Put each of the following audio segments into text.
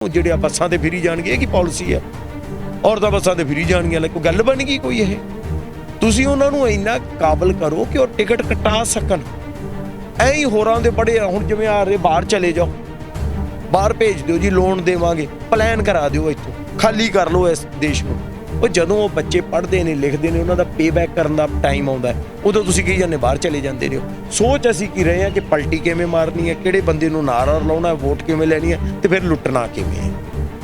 ਜਿਹੜੇ ਬੱਸਾਂ ਤੇ ਫਿਰੀ ਜਾਣਗੇ, ਇਹ ਕੀ ਪਾਲਿਸੀ ਹੈ? ਔਰਤਾਂ ਬੱਸਾਂ ਤੇ ਫਿਰੀ ਜਾਣਗੀਆਂ, ਕੋਈ ਗੱਲ ਬਣ ਗਈ ਕੋਈ? ਇਹ ਤੁਸੀਂ ਉਹਨਾਂ ਨੂੰ ਇੰਨਾ ਕਾਬਲ ਕਰੋ ਕਿ ਉਹ ਟਿਕਟ ਕਟਾ ਸਕਣ। ਐਂ ਹੀ ਹੋਰਾਂ ਦੇ ਬੜੇ ਹੁਣ ਜਿਵੇਂ ਆ ਰਹੇ ਬਾਹਰ ਚਲੇ ਜਾਓ, ਬਾਹਰ ਭੇਜ ਦਿਓ ਜੀ, ਲੋਨ ਦੇਵਾਂਗੇ, ਪਲਾਨ ਕਰਾ ਦਿਓ, ਇੱਥੋਂ ਖਾਲੀ ਕਰ ਲਓ ਇਸ ਦੇਸ਼ ਨੂੰ। ਉਹ ਜਦੋਂ ਉਹ ਬੱਚੇ ਪੜ੍ਹਦੇ ਨੇ, ਲਿਖਦੇ ਨੇ, ਉਹਨਾਂ ਦਾ ਪੇਬੈਕ ਕਰਨ ਦਾ ਟਾਈਮ ਆਉਂਦਾ, ਉਦੋਂ ਤੁਸੀਂ ਕਹੀ ਜਾਂਦੇ ਬਾਹਰ ਚਲੇ ਜਾਂਦੇ ਨੇ। ਸੋਚ ਅਸੀਂ ਕੀ ਰਹੇ ਹਾਂ ਕਿ ਪਲਟੀ ਕਿਵੇਂ ਮਾਰਨੀ ਹੈ, ਕਿਹੜੇ ਬੰਦੇ ਨੂੰ ਨਾਰਾ ਲਾਉਣਾ, ਵੋਟ ਕਿਵੇਂ ਲੈਣੀ ਹੈ, ਤੇ ਫਿਰ ਲੁੱਟਣਾ ਕਿਵੇਂ ਹੈ।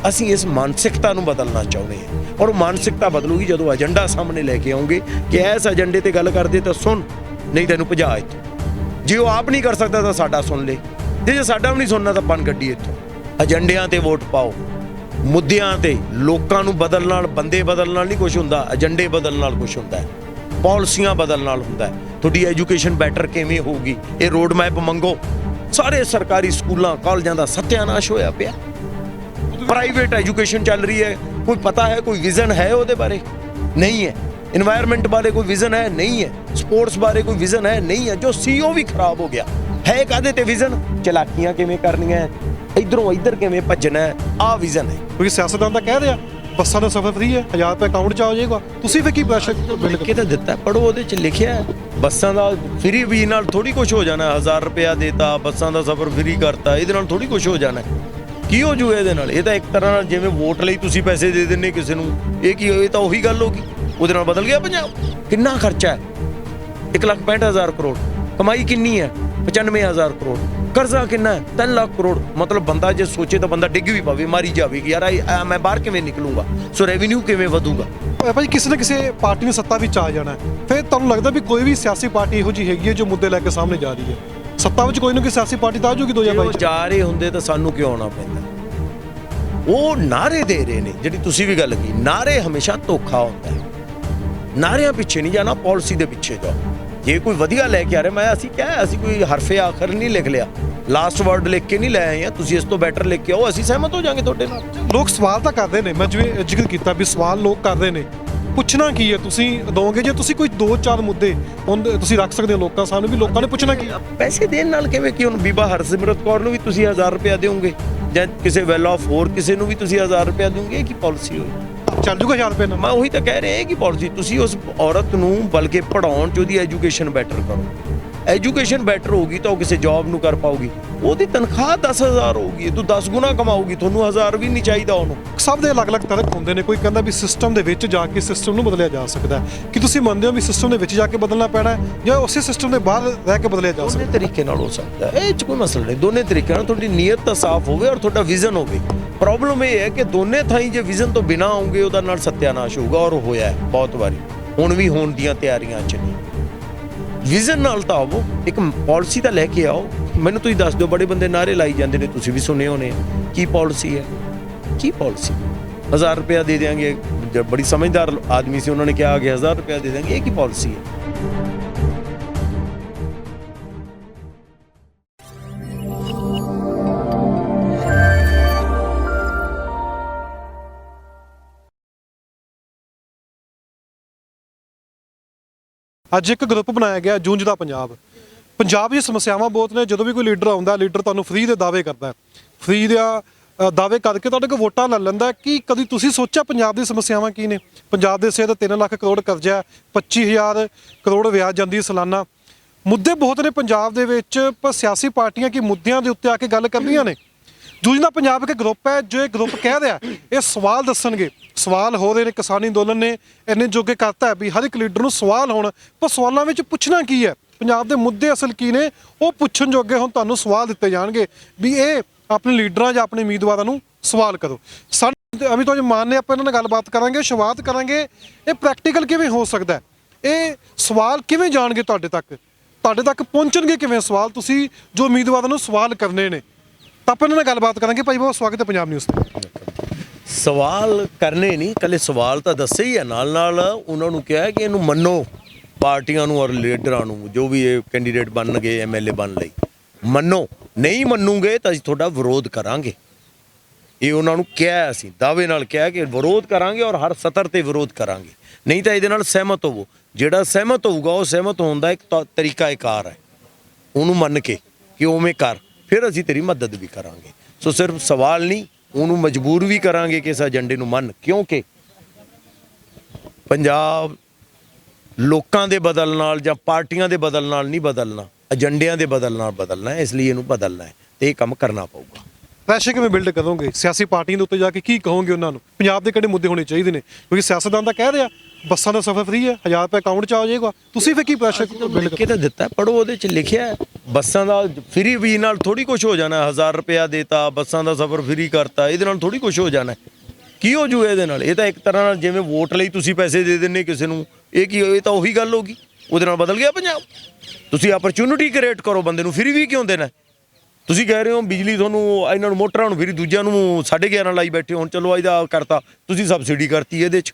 ਅਸੀਂ ਇਸ ਮਾਨਸਿਕਤਾ ਨੂੰ ਬਦਲਣਾ ਚਾਹੁੰਦੇ ਹਾਂ, ਔਰ ਮਾਨਸਿਕਤਾ ਬਦਲੂਗੀ ਜਦੋਂ ਏਜੰਡਾ ਸਾਹਮਣੇ ਲੈ ਕੇ ਆਉਂਗੇ ਕਿ ਇਸ ਏਜੰਡੇ ਤੇ ਗੱਲ ਕਰਦੇ ਤਾਂ ਸੁਣ, ਨਹੀਂ ਤੈਨੂੰ ਭਜਾ ਇੱਥੋਂ। ਜੇ ਉਹ ਆਪ ਨਹੀਂ ਕਰ ਸਕਦਾ ਤਾਂ ਸਾਡਾ ਸੁਣ ਲੈ, ਤੇ ਜੇ ਸਾਡਾ ਵੀ ਨਹੀਂ ਸੁਣਨਾ ਤਾਂ ਬਨ ਗੱਡੀ ਇੱਥੋਂ। ਏਜੰਡਿਆਂ ਤੇ ਵੋਟ ਪਾਓ, ਮੁੱਦਿਆਂ ਤੇ। ਲੋਕਾਂ ਨੂੰ ਬਦਲਣ ਨਾਲ, ਬੰਦੇ ਬਦਲਣ ਨਾਲ ਨਹੀਂ ਕੁਛ ਹੁੰਦਾ, ਏਜੰਡੇ ਬਦਲਣ ਨਾਲ ਕੁਛ ਹੁੰਦਾ ਹੈ, ਪਾਲਿਸੀਆਂ ਬਦਲਣ ਨਾਲ ਹੁੰਦਾ ਹੈ। ਤੁਹਾਡੀ ਐਜੂਕੇਸ਼ਨ ਬੈਟਰ ਕਿਵੇਂ ਹੋਊਗੀ, ਇਹ ਰੋਡ ਮੈਪ ਮੰਗੋ। ਸਾਰੇ ਸਰਕਾਰੀ ਸਕੂਲਾਂ ਕਾਲਜਾਂ ਦਾ ਸੱਤਿਆਨਾਸ਼ ਹੋਇਆ ਪਿਆ, ਪ੍ਰਾਈਵੇਟ ਐਜੂਕੇਸ਼ਨ ਚੱਲ ਰਹੀ ਹੈ। ਕੋਈ ਪਤਾ ਹੈ, ਕੋਈ ਵਿਜ਼ਨ ਹੈ ਉਹਦੇ ਬਾਰੇ? ਨਹੀਂ ਹੈ। ਇਨਵਾਇਰਨਮੈਂਟ ਬਾਰੇ ਕੋਈ ਵਿਜ਼ਨ ਹੈ? ਨਹੀਂ ਹੈ। ਸਪੋਰਟਸ ਬਾਰੇ ਕੋਈ ਵਿਜ਼ਨ ਹੈ? ਨਹੀਂ ਹੈ। ਜੋ ਸੀਓ ਵੀ ਖਰਾਬ ਹੋ ਗਿਆ ਹੈ, ਕਾਹਦੇ ਤੇ ਵਿਜ਼ਨ? ਚਲਾਕੀਆਂ ਕਿਵੇਂ ਕਰਨੀਆਂ, ਇਧਰੋਂ ਇੱਧਰ ਕਿਵੇਂ ਭੱਜਣਾ, ਆਹ ਵਿਜ਼ਨ ਹੈ। ਕਿਉਂਕਿ ਸਿਆਸਤਦਾਨ ਤਾਂ ਕਹਿ ਰਿਹਾ ਬੱਸਾਂ ਦਾ ਸਫ਼ਰ ਫ੍ਰੀ ਹੈ, 1000 ਰੁਪਏ ਅਕਾਊਂਟ 'ਚ ਆ ਜਾਏਗਾ। ਤੁਸੀਂ ਫਿਰ ਕੀ ਪ੍ਰੈਸ਼ਰ ਕਿਤੇ ਦਿੱਤਾ? ਪੜੋ, ਉਹਦੇ 'ਚ ਲਿਖਿਆ ਬੱਸਾਂ ਦਾ ਫ੍ਰੀ ਵੀ ਨਾਲ ਥੋੜੀ ਕੁਛ ਹੋ ਜਾਣਾ। 1000 ਰੁਪਇਆ ਦੇਤਾ, ਬੱਸਾਂ ਦਾ ਸਫ਼ਰ ਫ੍ਰੀ ਕਰਤਾ, ਇਹਦੇ ਨਾਲ ਥੋੜੀ ਕੁਛ ਹੋ ਜਾਣਾ। ਕੀ ਹੋ ਜੂ ਇਹਦੇ ਨਾਲ? ਇਹ ਤਾਂ ਇੱਕ ਤਰ੍ਹਾਂ ਨਾਲ ਜਿਵੇਂ ਵੋਟ ਲਈ ਤੁਸੀਂ ਪੈਸੇ ਦੇ ਦਿੰਦੇ ਕਿਸੇ ਨੂੰ, ਇਹ ਕੀ? ਇਹ ਤਾਂ ਉਹੀ ਗੱਲ ਹੋ ਗਈ। ਉਹਦੇ ਨਾਲ ਬਦਲ ਗਿਆ ਪੰਜਾਬ। ਕਿੰਨਾ ਖਰਚਾ ਹੈ? 1,65,000 ਕਰੋੜ। ਕਮਾਈ ਕਿੰਨੀ ਹੈ? 95,000 ਕਰੋੜ। ਕਰਜ਼ਾ ਕਿੰਨਾ ਹੈ? 3 ਲੱਖ ਕਰੋੜ। ਮਤਲਬ ਬੰਦਾ ਜੇ ਸੋਚੇ ਤਾਂ ਬੰਦਾ ਡਿੱਗ ਵੀ ਪਵੇ, ਮਾਰੀ ਜਾਵੇ ਕਿ ਯਾਰ ਮੈਂ ਬਾਹਰ ਕਿਵੇਂ ਨਿਕਲੂੰਗਾ, ਸੋ ਰੈਵਨਿਊ ਕਿਵੇਂ ਵਧੂਗਾ। ਭਾਈ ਕਿਸੇ ਨਾ ਕਿਸੇ ਪਾਰਟੀ ਨੇ ਸੱਤਾ ਵਿੱਚ ਆ ਜਾਣਾ, ਫਿਰ ਤੁਹਾਨੂੰ ਲੱਗਦਾ ਵੀ ਕੋਈ ਵੀ ਸਿਆਸੀ ਪਾਰਟੀ ਇਹੋ ਜਿਹੀ ਹੈਗੀ ਹੈ ਜੋ ਮੁੱਦੇ ਲੈ ਕੇ ਸਾਹਮਣੇ ਜਾ ਰਹੀ ਹੈ? ਸੱਤਾ ਵਿੱਚ ਕੋਈ ਨਾ ਕੋਈ ਸਿਆਸੀ ਪਾਰਟੀ ਤਾਂ ਆ ਜਾਊਗੀ 2022 'ਚ। ਜਾ ਰਹੇ ਹੁੰਦੇ ਤਾਂ ਸਾਨੂੰ ਕਿਉਂ ਆਉਣਾ ਪੈਂਦਾ? ਉਹ ਨਾਅਰੇ ਦੇ ਰਹੇ ਨੇ, ਜਿਹੜੀ ਤੁਸੀਂ ਵੀ ਗੱਲ ਕੀਤੀ, ਨਾਅਰੇ ਹਮੇਸ਼ਾ ਧੋਖਾ ਹੁੰਦਾ ਹੈ। ਨਾਅਰਿਆਂ ਪਿੱਛੇ ਨਹੀਂ ਜਾਣਾ, ਪਾਲਿਸੀ ਦੇ ਪਿੱਛੇ ਜਾਓ। ਜੇ ਕੋਈ ਵਧੀਆ ਲੈ ਕੇ ਆ ਰਿਹਾ, ਅਸੀਂ ਕਿਹਾ, ਅਸੀਂ ਕੋਈ ਹਰਫੇ ਆਖਰ ਨਹੀਂ ਲਿਖ ਲਿਆ, ਲਾਸਟ ਵਰਡ ਲਿਖ ਕੇ ਨਹੀਂ ਲੈ ਆਏ ਆ। ਤੁਸੀਂ ਇਸ ਤੋਂ ਬੈਟਰ ਲਿਖ ਕੇ ਆਓ, ਅਸੀਂ ਸਹਿਮਤ ਹੋ ਜਾਾਂਗੇ ਤੁਹਾਡੇ ਨਾਲ। ਲੋਕ ਸਵਾਲ ਤਾਂ ਕਰਦੇ ਨੇ, ਮੈਂ ਜਿਵੇਂ ਜ਼ਿਕਰ ਕੀਤਾ ਵੀ ਸਵਾਲ ਲੋਕ ਕਰਦੇ ਨੇ, ਪੁੱਛਣਾ ਕੀ ਹੈ ਤੁਸੀਂ ਦੋਗੇ? ਜੇ ਤੁਸੀਂ ਕੋਈ 2-4 ਮੁੱਦੇ ਤੁਸੀਂ ਰੱਖ ਸਕਦੇ ਹੋ ਲੋਕਾਂ ਸਾਹਮਣੇ, ਵੀ ਲੋਕਾਂ ਨੇ ਪੁੱਛਣਾ ਕੀ? ਪੈਸੇ ਦੇਣ ਨਾਲ ਕਿਵੇਂ? ਕਿ ਹੁਣ ਬੀਬਾ ਹਰਸਿਮਰਤ ਕੌਰ ਨੂੰ ਵੀ ਤੁਸੀਂ 1000 ਰੁਪਇਆ ਦਿਓਗੇ, ਜਾਂ ਕਿਸੇ ਵੈਲ ਆਫ ਹੋਰ ਕਿਸੇ ਨੂੰ ਵੀ ਤੁਸੀਂ 1000 ਰੁਪਇਆ ਦਿਓਗੇ? ਇਹ ਕੀ ਪਾਲਿਸੀ ਹੋਈ? ਚੱਲ ਜੂਗਾ 1000 ਰੁਪਏ ਨਾਲ? ਮੈਂ ਉਹੀ ਤਾਂ ਕਹਿ ਰਿਹਾ ਕਿ ਪਾਲਿਸੀ ਤੁਸੀਂ ਉਸ ਔਰਤ ਨੂੰ ਬਲਕਿ ਪੜਾਉਣ 'ਚ ਉਹਦੀ ਐਜੂਕੇਸ਼ਨ ਬੈਟਰ ਕਰੋ। ਐਜੂਕੇਸ਼ਨ ਬੈਟਰ ਹੋਊਗੀ ਤਾਂ ਉਹ ਕਿਸੇ ਜੌਬ ਨੂੰ ਕਰ ਪਾਊਗੀ, ਉਹਦੀ ਤਨਖਾਹ 10,000 ਹੋਊਗੀ, ਤੂੰ 10 ਗੁਣਾ ਕਮਾਊਗੀ, ਤੁਹਾਨੂੰ 1000 ਵੀ ਨਹੀਂ ਚਾਹੀਦਾ ਉਹਨੂੰ। ਸਭ ਦੇ ਅਲੱਗ-ਅਲੱਗ ਤਰਕ ਹੁੰਦੇ ਨੇ। ਕੋਈ ਕਹਿੰਦਾ ਵੀ ਸਿਸਟਮ ਦੇ ਵਿੱਚ ਜਾ ਕੇ ਸਿਸਟਮ ਨੂੰ ਬਦਲਿਆ ਜਾ ਸਕਦਾ ਹੈ। ਕਿ ਤੁਸੀਂ ਮੰਨਦੇ ਹੋ ਵੀ ਸਿਸਟਮ ਦੇ ਵਿੱਚ ਜਾ ਕੇ ਬਦਲਣਾ ਪੈਣਾ ਹੈ, ਜਾਂ ਉਸੇ ਸਿਸਟਮ ਦੇ ਬਾਹਰ ਰਹਿ ਕੇ ਬਦਲਿਆ ਜਾ ਸਕਦਾ? ਦੋਨੇ ਤਰੀਕੇ ਨਾਲ ਹੋ ਸਕਦਾ ਹੈ, ਇਹ 'ਚ ਕੋਈ ਮਸਲਾ ਨਹੀਂ। ਦੋਨੇ ਤਰੀਕੇ ਨਾਲ ਤੁਹਾਡੀ ਨੀਅਤ ਤਾਂ ਸਾਫ਼ ਹੋਵੇ ਔਰ ਤੁਹਾਡਾ ਵਿਜ਼ਨ ਹੋਵੇ। ਪ੍ਰੋਬਲਮ ਇਹ ਹੈ ਕਿ ਦੋਨੇ ਥਾਈਂ ਜੇ ਵਿਜ਼ਨ ਤੋਂ ਬਿਨਾਂ ਆਉਂਗੇ, ਉਹਦਾ ਨਾਲ ਸੱਤਿਆਨਾਸ਼ ਹੋਊਗਾ, ਔਰ ਹੋਇਆ ਹੈ ਬਹੁਤ ਵਾਰੀ, ਹੁਣ ਵੀ ਹੋਣ ਦੀਆਂ ਤਿਆਰੀਆਂ 'ਚ ਨੇ। ਵਿਜ਼ਨ ਨਾਲ ਤਾਂ ਆਵੋ, ਇੱਕ ਪਾਲਿਸੀ ਤਾਂ ਲੈ ਕੇ ਆਓ। ਮੈਨੂੰ ਤੁਸੀਂ ਦੱਸ ਦਿਓ, ਬੜੇ ਬੰਦੇ ਨਾਅਰੇ ਲਾਈ ਜਾਂਦੇ ਨੇ, ਤੁਸੀਂ ਵੀ ਸੁਣੇ ਹੋਣੇ, ਕੀ ਪਾਲਿਸੀ ਹੈ? ਕੀ ਪਾਲਿਸੀ? 1000 ਰੁਪਇਆ ਦੇ ਦਿਆਂਗੇ। ਬੜੀ ਸਮਝਦਾਰ ਆਦਮੀ ਸੀ, ਉਹਨਾਂ ਨੇ ਕਿਹਾ ਕਿ 1000 ਰੁਪਇਆ ਦੇ ਦਿਆਂਗੇ। ਇਹ ਕੀ ਪਾਲਿਸੀ ਹੈ? ਅੱਜ ਇੱਕ ਗਰੁੱਪ ਬਣਾਇਆ ਗਿਆ ਜੂਝਦਾ ਪੰਜਾਬ। ਪੰਜਾਬ ਦੀਆਂ ਸਮੱਸਿਆਵਾਂ ਬਹੁਤ ਨੇ। ਜਦੋਂ ਵੀ ਕੋਈ ਲੀਡਰ ਆਉਂਦਾ, ਲੀਡਰ ਤੁਹਾਨੂੰ ਫ੍ਰੀ ਦੇ ਦਾਅਵੇ ਕਰਦਾ, ਫ੍ਰੀ ਦੇ ਦਾਅਵੇ ਕਰਕੇ ਤੁਹਾਡੇ ਕੋਲ ਵੋਟਾਂ ਲੈ ਲੈਂਦਾ। ਕੀ ਕਦੀ ਤੁਸੀਂ ਸੋਚਿਆ ਪੰਜਾਬ ਦੀਆਂ ਸਮੱਸਿਆਵਾਂ ਕੀ ਨੇ? ਪੰਜਾਬ ਦੇ ਸਿਰ 3 ਲੱਖ ਕਰੋੜ ਕਰਜ਼ਾ, 25,000 ਕਰੋੜ ਵਿਆਜ ਜਾਂਦੀ ਸਾਲਾਨਾ। ਮੁੱਦੇ ਬਹੁਤ ਨੇ ਪੰਜਾਬ ਦੇ ਵਿੱਚ, ਪਰ ਸਿਆਸੀ ਪਾਰਟੀਆਂ ਕੀ ਮੁੱਦਿਆਂ ਦੇ ਉੱਤੇ ਆ ਕੇ ਗੱਲ ਕਰਦੀਆਂ ਨੇ? ਜੂਝਦਾ ਪੰਜਾਬ ਇੱਕ ਗਰੁੱਪ ਹੈ, ਜੋ ਇਹ ਗਰੁੱਪ ਕਹਿ ਰਿਹਾ ਇਹ ਸਵਾਲ ਦੱਸਣਗੇ। ਸਵਾਲ ਹੋ ਰਹੇ ਨੇ, ਕਿਸਾਨੀ ਅੰਦੋਲਨ ਨੇ ਇੰਨੇ ਜੋਗੇ ਕਰਤਾ ਹੈ ਵੀ ਹਰ ਇੱਕ ਲੀਡਰ ਨੂੰ ਸਵਾਲ ਹੋਣ, ਪਰ ਸਵਾਲਾਂ ਵਿੱਚ ਪੁੱਛਣਾ ਕੀ ਹੈ, ਪੰਜਾਬ ਦੇ ਮੁੱਦੇ ਅਸਲ ਕੀ ਨੇ, ਉਹ ਪੁੱਛਣ ਜੋਗੇ ਹੁਣ ਤੁਹਾਨੂੰ ਸਵਾਲ ਦਿੱਤੇ ਜਾਣਗੇ ਵੀ ਇਹ ਆਪਣੇ ਲੀਡਰਾਂ ਜਾਂ ਆਪਣੇ ਉਮੀਦਵਾਰਾਂ ਨੂੰ ਸਵਾਲ ਕਰੋ। ਸਾਡੇ ਅਮਿਤ ਮਾਨ ਨੇ, ਆਪਾਂ ਇਹਨਾਂ ਨਾਲ ਗੱਲਬਾਤ ਕਰਾਂਗੇ, ਸ਼ੁਰੂਆਤ ਕਰਾਂਗੇ ਇਹ ਪ੍ਰੈਕਟੀਕਲ ਕਿਵੇਂ ਹੋ ਸਕਦਾ, ਇਹ ਸਵਾਲ ਕਿਵੇਂ ਜਾਣਗੇ ਤੁਹਾਡੇ ਤੱਕ ਪਹੁੰਚਣਗੇ ਕਿਵੇਂ ਸਵਾਲ, ਤੁਸੀਂ ਜੋ ਉਮੀਦਵਾਰਾਂ ਨੂੰ ਸਵਾਲ ਕਰਨੇ ਨੇ। ਤਾਂ ਆਪਾਂ ਇਹਨਾਂ ਨਾਲ ਗੱਲਬਾਤ ਕਰਾਂਗੇ। ਭਾਈ ਬਹੁਤ ਸਵਾਗਤ ਹੈ ਪੰਜਾਬ ਨਿਊਜ਼ ਤੇ। ਸਵਾਲ ਕਰਨੇ ਨਹੀਂ, ਇਕੱਲੇ ਸਵਾਲ ਤਾਂ ਦੱਸੇ ਹੀ ਹੈ, ਨਾਲ ਨਾਲ ਉਹਨਾਂ ਨੂੰ ਕਿਹਾ ਕਿ ਇਹਨੂੰ ਮੰਨੋ, ਪਾਰਟੀਆਂ ਨੂੰ ਔਰ ਲੀਡਰਾਂ ਨੂੰ, ਜੋ ਵੀ ਇਹ ਕੈਂਡੀਡੇਟ ਬਣਨਗੇ MLA ਬਣਨ ਲਈ, ਮੰਨੋ। ਨਹੀਂ ਮੰਨੂਗੇ ਤਾਂ ਅਸੀਂ ਤੁਹਾਡਾ ਵਿਰੋਧ ਕਰਾਂਗੇ। ਇਹ ਉਹਨਾਂ ਨੂੰ ਕਿਹਾ, ਅਸੀਂ ਦਾਅਵੇ ਨਾਲ ਕਿਹਾ ਕਿ ਵਿਰੋਧ ਕਰਾਂਗੇ ਔਰ ਹਰ ਸਤਰ ਤੇ ਵਿਰੋਧ ਕਰਾਂਗੇ। ਨਹੀਂ ਤਾਂ ਇਹਦੇ ਨਾਲ ਸਹਿਮਤ ਹੋਵੋ। ਜਿਹੜਾ ਸਹਿਮਤ ਹੋਊਗਾ, ਉਹ ਸਹਿਮਤ ਹੋਣ ਦਾ ਇੱਕ ਤਰੀਕਾਕਾਰ ਹੈ, ਉਹਨੂੰ ਮੰਨ ਕੇ ਕਿ ਉਵੇਂ ਕਰ, ਫਿਰ ਅਸੀਂ ਤੇਰੀ ਮਦਦ ਵੀ ਕਰਾਂਗੇ। ਸੋ ਸਿਰਫ ਸਵਾਲ ਨਹੀਂ, ਉਹਨੂੰ ਮਜਬੂਰ ਵੀ ਕਰਾਂਗੇ ਕਿ ਇਸ ਏਜੰਡੇ ਨੂੰ ਮੰਨ, ਕਿਉਂਕਿ ਪੰਜਾਬ ਲੋਕਾਂ ਦੇ ਬਦਲ ਨਾਲ ਜਾਂ ਪਾਰਟੀਆਂ ਦੇ ਬਦਲ ਨਾਲ ਨਹੀਂ ਬਦਲਣਾ, ਏਜੰਡਿਆਂ ਦੇ ਬਦਲ ਨਾਲ ਬਦਲਣਾ ਹੈ। ਇਸ ਲਈ ਇਹਨੂੰ ਬਦਲਣਾ ਹੈ ਤੇ ਇਹ ਕੰਮ ਕਰਨਾ ਪਊਗਾ। ਪ੍ਰੈਸ਼ਰ ਕਿਵੇਂ ਬਿਲਡ ਕਰੋਗੇ ਸਿਆਸੀ ਪਾਰਟੀਆਂ ਦੇ ਉੱਤੇ ਜਾ ਕੇ, ਕੀ ਕਹੋਗੇ ਉਹਨਾਂ ਨੂੰ? ਪੰਜਾਬ ਦੇ ਕਿਹੜੇ ਮੁੱਦੇ ਹੋਣੇ ਚਾਹੀਦੇ ਨੇ? ਕਿਉਂਕਿ ਸਿਆਸਤਦਾਨ ਤਾਂ ਕਹਿ ਰਿਹਾ ਬੱਸਾਂ ਦਾ ਸਫ਼ਰ ਫ੍ਰੀ ਹੈ, 1000 ਰੁਪਏ ਅਕਾਊਂਟ 'ਚ ਆ ਜਾਏਗਾ, ਤੁਸੀਂ ਫਿਰ ਕੀ ਪ੍ਰੈਸ਼ਰ ਬਿਲਡ ਲਿਖ ਕੇ ਤਾਂ ਦਿੱਤਾ, ਪੜੋ, ਉਹਦੇ 'ਚ ਲਿਖਿਆ ਹੈ। ਬੱਸਾਂ ਦਾ ਫ੍ਰੀ ਵੀ ਨਾਲ ਥੋੜੀ ਕੁਝ ਹੋ ਜਾਣਾ, 1000 ਰੁਪਇਆ ਦੇਤਾ, ਬੱਸਾਂ ਦਾ ਸਫ਼ਰ ਫ੍ਰੀ ਕਰਤਾ, ਇਹਦੇ ਨਾਲ ਥੋੜੀ ਕੁਝ ਹੋ ਜਾਣਾ। ਕੀ ਹੋ ਜੂ ਇਹਦੇ ਨਾਲ? ਇਹ ਤਾਂ ਇੱਕ ਤਰ੍ਹਾਂ ਨਾਲ ਜਿਵੇਂ ਵੋਟ ਲਈ ਤੁਸੀਂ ਪੈਸੇ ਦੇ ਦਿੰਦੇ ਕਿਸੇ ਨੂੰ, ਇਹ ਕੀ, ਇਹ ਤਾਂ ਉਹੀ ਗੱਲ ਹੋ ਗਈ। ਉਹਦੇ ਨਾਲ ਬਦਲ ਗਿਆ ਪੰਜਾਬ। ਤੁਸੀਂ ਆਪਰਚੁਨਿਟੀ ਕ੍ਰੀਏਟ ਕਰੋ, ਬੰਦੇ ਨੂੰ ਫ੍ਰੀ ਵੀ ਕਿਉਂ ਦੇਣਾ? ਤੁਸੀਂ ਕਹਿ ਰਹੇ ਹੋ ਬਿਜਲੀ ਤੁਹਾਨੂੰ ਇਹਨਾਂ ਨੂੰ ਮੋਟਰਾਂ ਨੂੰ ਫ੍ਰੀ, ਦੂਜਿਆਂ ਨੂੰ 11.5 ਲਾਈ ਬੈਠੇ, ਹੁਣ ਚਲੋ ਇਹਦਾ ਕਰਤਾ, ਤੁਸੀਂ ਸਬਸਿਡੀ ਕਰਤੀ ਇਹਦੇ 'ਚ।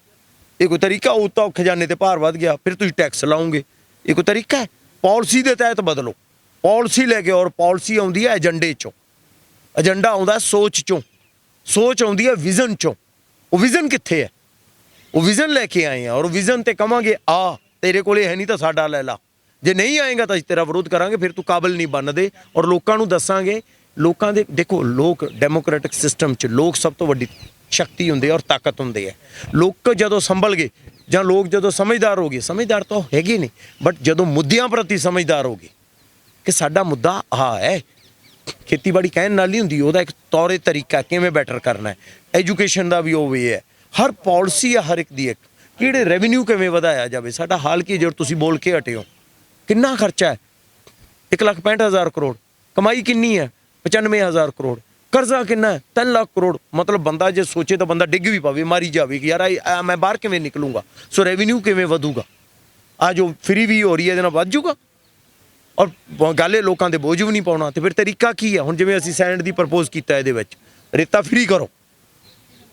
ਇਹ ਕੋਈ ਤਰੀਕਾ? ਉਹ ਤਾਂ ਖਜ਼ਾਨੇ ਤੇ ਭਾਰ ਵੱਧ ਗਿਆ, ਫਿਰ ਤੁਸੀਂ ਟੈਕਸ ਲਾਓਗੇ। ਇਹ ਕੋਈ ਤਰੀਕਾ ਹੈ? ਪਾਲਿਸੀ ਦੇ ਤਹਿਤ ਬਦਲੋ, ਪਾਲਿਸੀ ਲੈ ਕੇ। ਔਰ ਪਾਲਿਸੀ ਆਉਂਦੀ ਹੈ ਏਜੰਡੇ 'ਚੋਂ, ਏਜੰਡਾ ਆਉਂਦਾ ਸੋਚ 'ਚੋਂ, ਸੋਚ ਆਉਂਦੀ ਹੈ ਵਿਜ਼ਨ 'ਚੋਂ। ਉਹ ਵਿਜ਼ਨ ਕਿੱਥੇ ਹੈ? ਉਹ ਵਿਜ਼ਨ ਲੈ ਕੇ ਆਏ ਆ, ਔਰ ਵਿਜ਼ਨ ਤੇ ਕਵਾਂਗੇ ਆ ਤੇਰੇ ਕੋਲੇ ਹੈ ਨਹੀਂ ਤਾਂ ਸਾਡਾ ਲੈ ਲਾ, ਜੇ ਨਹੀਂ ਆਏਗਾ ਤਾਂ ਅਸੀਂ ਤੇਰਾ ਵਿਰੋਧ ਕਰਾਂਗੇ, ਫਿਰ ਤੂੰ ਕਾਬਲ ਨਹੀਂ ਬਣਦੇ। ਔਰ ਲੋਕਾਂ ਨੂੰ ਦੱਸਾਂਗੇ, ਲੋਕਾਂ ਦੇ ਦੇਖੋ, ਲੋਕ ਡੈਮੋਕ੍ਰੈਟਿਕ ਸਿਸਟਮ 'ਚ ਲੋਕ ਸਭ ਤੋਂ ਵੱਡੀ ਸ਼ਕਤੀ ਹੁੰਦੇ ਆ ਔਰ ਤਾਕਤ ਹੁੰਦੇ ਆ। ਲੋਕ ਜਦੋਂ ਸੰਭਲ ਗਏ ਜਾਂ ਲੋਕ ਜਦੋਂ ਸਮਝਦਾਰ ਹੋ ਗਏ, ਸਮਝਦਾਰ ਤਾਂ ਹੈਗੇ ਨੇ, ਬਟ ਜਦੋਂ ਮੁੱਦਿਆਂ ਪ੍ਰਤੀ ਸਮਝਦਾਰ ਹੋ ਗਏ ਕਿ ਸਾਡਾ ਮੁੱਦਾ ਆਹ ਹੈ, ਖੇਤੀਬਾੜੀ ਕਹਿਣ ਨਾਲ ਨਹੀਂ ਹੁੰਦੀ, ਉਹਦਾ ਇੱਕ ਤੌਰੇ ਤਰੀਕਾ ਕਿਵੇਂ ਬੈਟਰ ਕਰਨਾ ਹੈ। ਐਜੂਕੇਸ਼ਨ ਦਾ ਵੀ ਉਹ ਵੇ ਹੈ, ਹਰ ਪਾਲਿਸੀ ਹੈ ਹਰ ਇੱਕ ਦੀ, ਇੱਕ ਕਿਹੜੇ ਰੈਵਨਿਊ ਕਿਵੇਂ ਵਧਾਇਆ ਜਾਵੇ। ਸਾਡਾ ਹਾਲ ਕੀ, ਜਦੋਂ ਤੁਸੀਂ ਬੋਲ ਕੇ ਹਟੇ ਹੋ, ਕਿੰਨਾ ਖਰਚਾ ਹੈ? 1,65,000 ਕਰੋੜ। ਕਮਾਈ ਕਿੰਨੀ ਹੈ? 95,000 ਕਰੋੜ। ਕਰਜ਼ਾ ਕਿੰਨਾ ਹੈ? 3 ਲੱਖ ਕਰੋੜ। ਮਤਲਬ ਬੰਦਾ ਜੇ ਸੋਚੇ ਤਾਂ ਬੰਦਾ ਡਿੱਗ ਵੀ ਪਵੇ, ਮਾਰੀ ਜਾਵੇ ਕਿ ਯਾਰ ਮੈਂ ਬਾਹਰ ਕਿਵੇਂ ਨਿਕਲੂੰਗਾ। ਸੋ ਰੈਵਨਿਊ ਕਿਵੇਂ ਵਧੂਗਾ? ਆ ਜੋ ਫ੍ਰੀ ਵੀ ਹੋ ਰਹੀ ਹੈ ਇਹਦੇ ਨਾਲ ਵੱਧ ਜੂਗਾ। ਔਰ ਗੱਲ ਇਹ ਲੋਕਾਂ ਦੇ ਬੋਝ ਵੀ ਨਹੀਂ ਪਾਉਣਾ। ਤੇ ਫਿਰ ਤਰੀਕਾ ਕੀ ਹੈ? ਹੁਣ ਜਿਵੇਂ ਅਸੀਂ ਸੈਂਡ ਦੀ ਪ੍ਰਪੋਜ਼ ਕੀਤਾ, ਇਹਦੇ ਵਿੱਚ ਰੇਤਾ ਫ੍ਰੀ ਕਰੋ,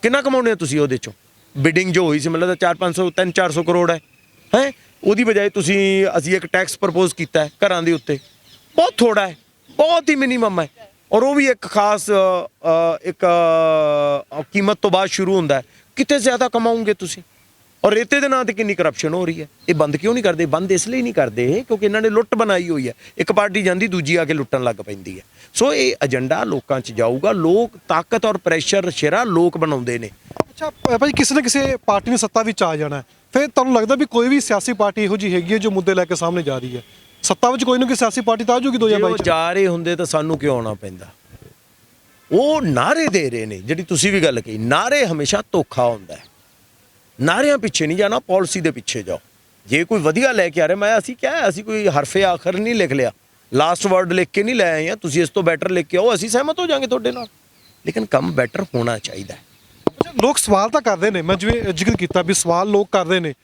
ਕਿੰਨਾ ਕਮਾਉਂਦੇ ਹੋ ਤੁਸੀਂ ਉਹਦੇ 'ਚੋਂ? ਬਿਡਿੰਗ ਜੋ ਹੋਈ ਸੀ ਮਤਲਬ 400-500 300-400 ਕਰੋੜ ਹੈ। ਉਹਦੀ ਬਜਾਏ ਅਸੀਂ ਇੱਕ ਟੈਕਸ ਪ੍ਰਪੋਜ਼ ਕੀਤਾ ਹੈ ਘਰਾਂ ਦੇ ਉੱਤੇ, ਬਹੁਤ ਥੋੜਾ ਹੈ, ਬਹੁਤ ਹੀ ਮਿਨੀਮਮ ਹੈ। ਔਰ ਉਹ ਵੀ ਇੱਕ ਖਾਸ ਇੱਕ ਕੀਮਤ ਤੋਂ ਬਾਅਦ ਸ਼ੁਰੂ ਹੁੰਦਾ ਹੈ। ਕਿਤੇ ਜ਼ਿਆਦਾ ਕਮਾਉਂਗੇ ਤੁਸੀਂ। ਔਰ ਰੇਤੇ ਦੇ ਨਾਂ ਤੇ ਕਿੰਨੀ ਕਰਪਸ਼ਨ ਹੋ ਰਹੀ ਹੈ। ਇਹ ਬੰਦ ਕਿਉਂ ਨਹੀਂ ਕਰਦੇ? ਬੰਦ ਇਸ ਲਈ ਨਹੀਂ ਕਰਦੇ ਕਿਉਂਕਿ ਇਹਨਾਂ ਨੇ ਲੁੱਟ ਬਣਾਈ ਹੋਈ ਹੈ। ਇੱਕ ਪਾਰਟੀ ਜਾਂਦੀ, ਦੂਜੀ ਆ ਕੇ ਲੁੱਟਣ ਲੱਗ ਪੈਂਦੀ ਹੈ। ਸੋ ਇਹ ਏਜੰਡਾ ਲੋਕਾਂ 'ਚ ਜਾਊਗਾ। ਲੋਕ ਤਾਕਤ ਔਰ ਪ੍ਰੈਸ਼ਰ ਸ਼ੇਰਾ ਲੋਕ ਬਣਾਉਂਦੇ ਨੇ। ਅੱਛਾ ਭਾਈ, ਕਿਸੇ ਨਾ ਕਿਸੇ ਪਾਰਟੀ ਨੇ ਸੱਤਾ ਵਿੱਚ ਆ ਜਾਣਾ, ਫਿਰ ਤੁਹਾਨੂੰ ਲੱਗਦਾ ਵੀ ਕੋਈ ਵੀ ਸਿਆਸੀ ਪਾਰਟੀ ਇਹੋ ਜਿਹੀ ਹੈਗੀ ਹੈ ਜੋ ਮੁੱਦੇ ਲੈ ਕੇ ਸਾਹਮਣੇ ਜਾ ਰਹੀ ਹੈ, ਸੱਤਾ ਵਿੱਚ ਕੋਈ ਨਾ ਕੋਈ ਸਿਆਸੀ ਪਾਰਟੀ ਤਾਂ ਆ ਜਾਊਗੀ 2022 'ਚ। ਜਾ ਰਹੇ ਹੁੰਦੇ ਤਾਂ ਸਾਨੂੰ ਕਿਉਂ ਆਉਣਾ ਪੈਂਦਾ? ਉਹ ਨਾਅਰੇ ਦੇ ਰਹੇ ਨੇ, ਜਿਹੜੀ ਤੁਸੀਂ ਵੀ ਗੱਲ ਕਹੀ, ਨਾਅਰੇ ਹਮੇਸ਼ਾ ਧੋਖਾ ਹੁੰਦਾ ਹੈ। ਨਾਅਰਿਆਂ ਪਿੱਛੇ ਨਹੀਂ ਜਾਣਾ, ਪਾਲਿਸੀ ਦੇ ਪਿੱਛੇ ਜਾਓ। ਜੇ ਕੋਈ ਵਧੀਆ ਲੈ ਕੇ ਆ ਰਿਹਾ, ਅਸੀਂ ਕਿਹਾ ਅਸੀਂ ਕੋਈ ਹਰਫੇ ਆਖਰ ਨਹੀਂ ਲਿਖ ਲਿਆ, ਲਾਸਟ ਵਰਡ ਲਿਖ ਕੇ ਨਹੀਂ ਲੈ ਆਏ ਆ। ਤੁਸੀਂ ਇਸ ਤੋਂ ਬੈਟਰ ਲਿਖ ਕੇ ਆਓ, ਅਸੀਂ ਸਹਿਮਤ ਹੋ ਜਾਾਂਗੇ ਤੁਹਾਡੇ ਨਾਲ, ਲੇਕਿਨ ਕੰਮ ਬੈਟਰ ਹੋਣਾ ਚਾਹੀਦਾ ਹੈ। ਲੋਕ ਸਵਾਲ ਤਾਂ ਕਰਦੇ ਨੇ, ਮੈਂ ਜਿਵੇਂ ਜ਼ਿਕਰ ਕੀਤਾ ਵੀ ਸਵਾਲ ਲੋਕ ਕਰਦੇ ਨੇ,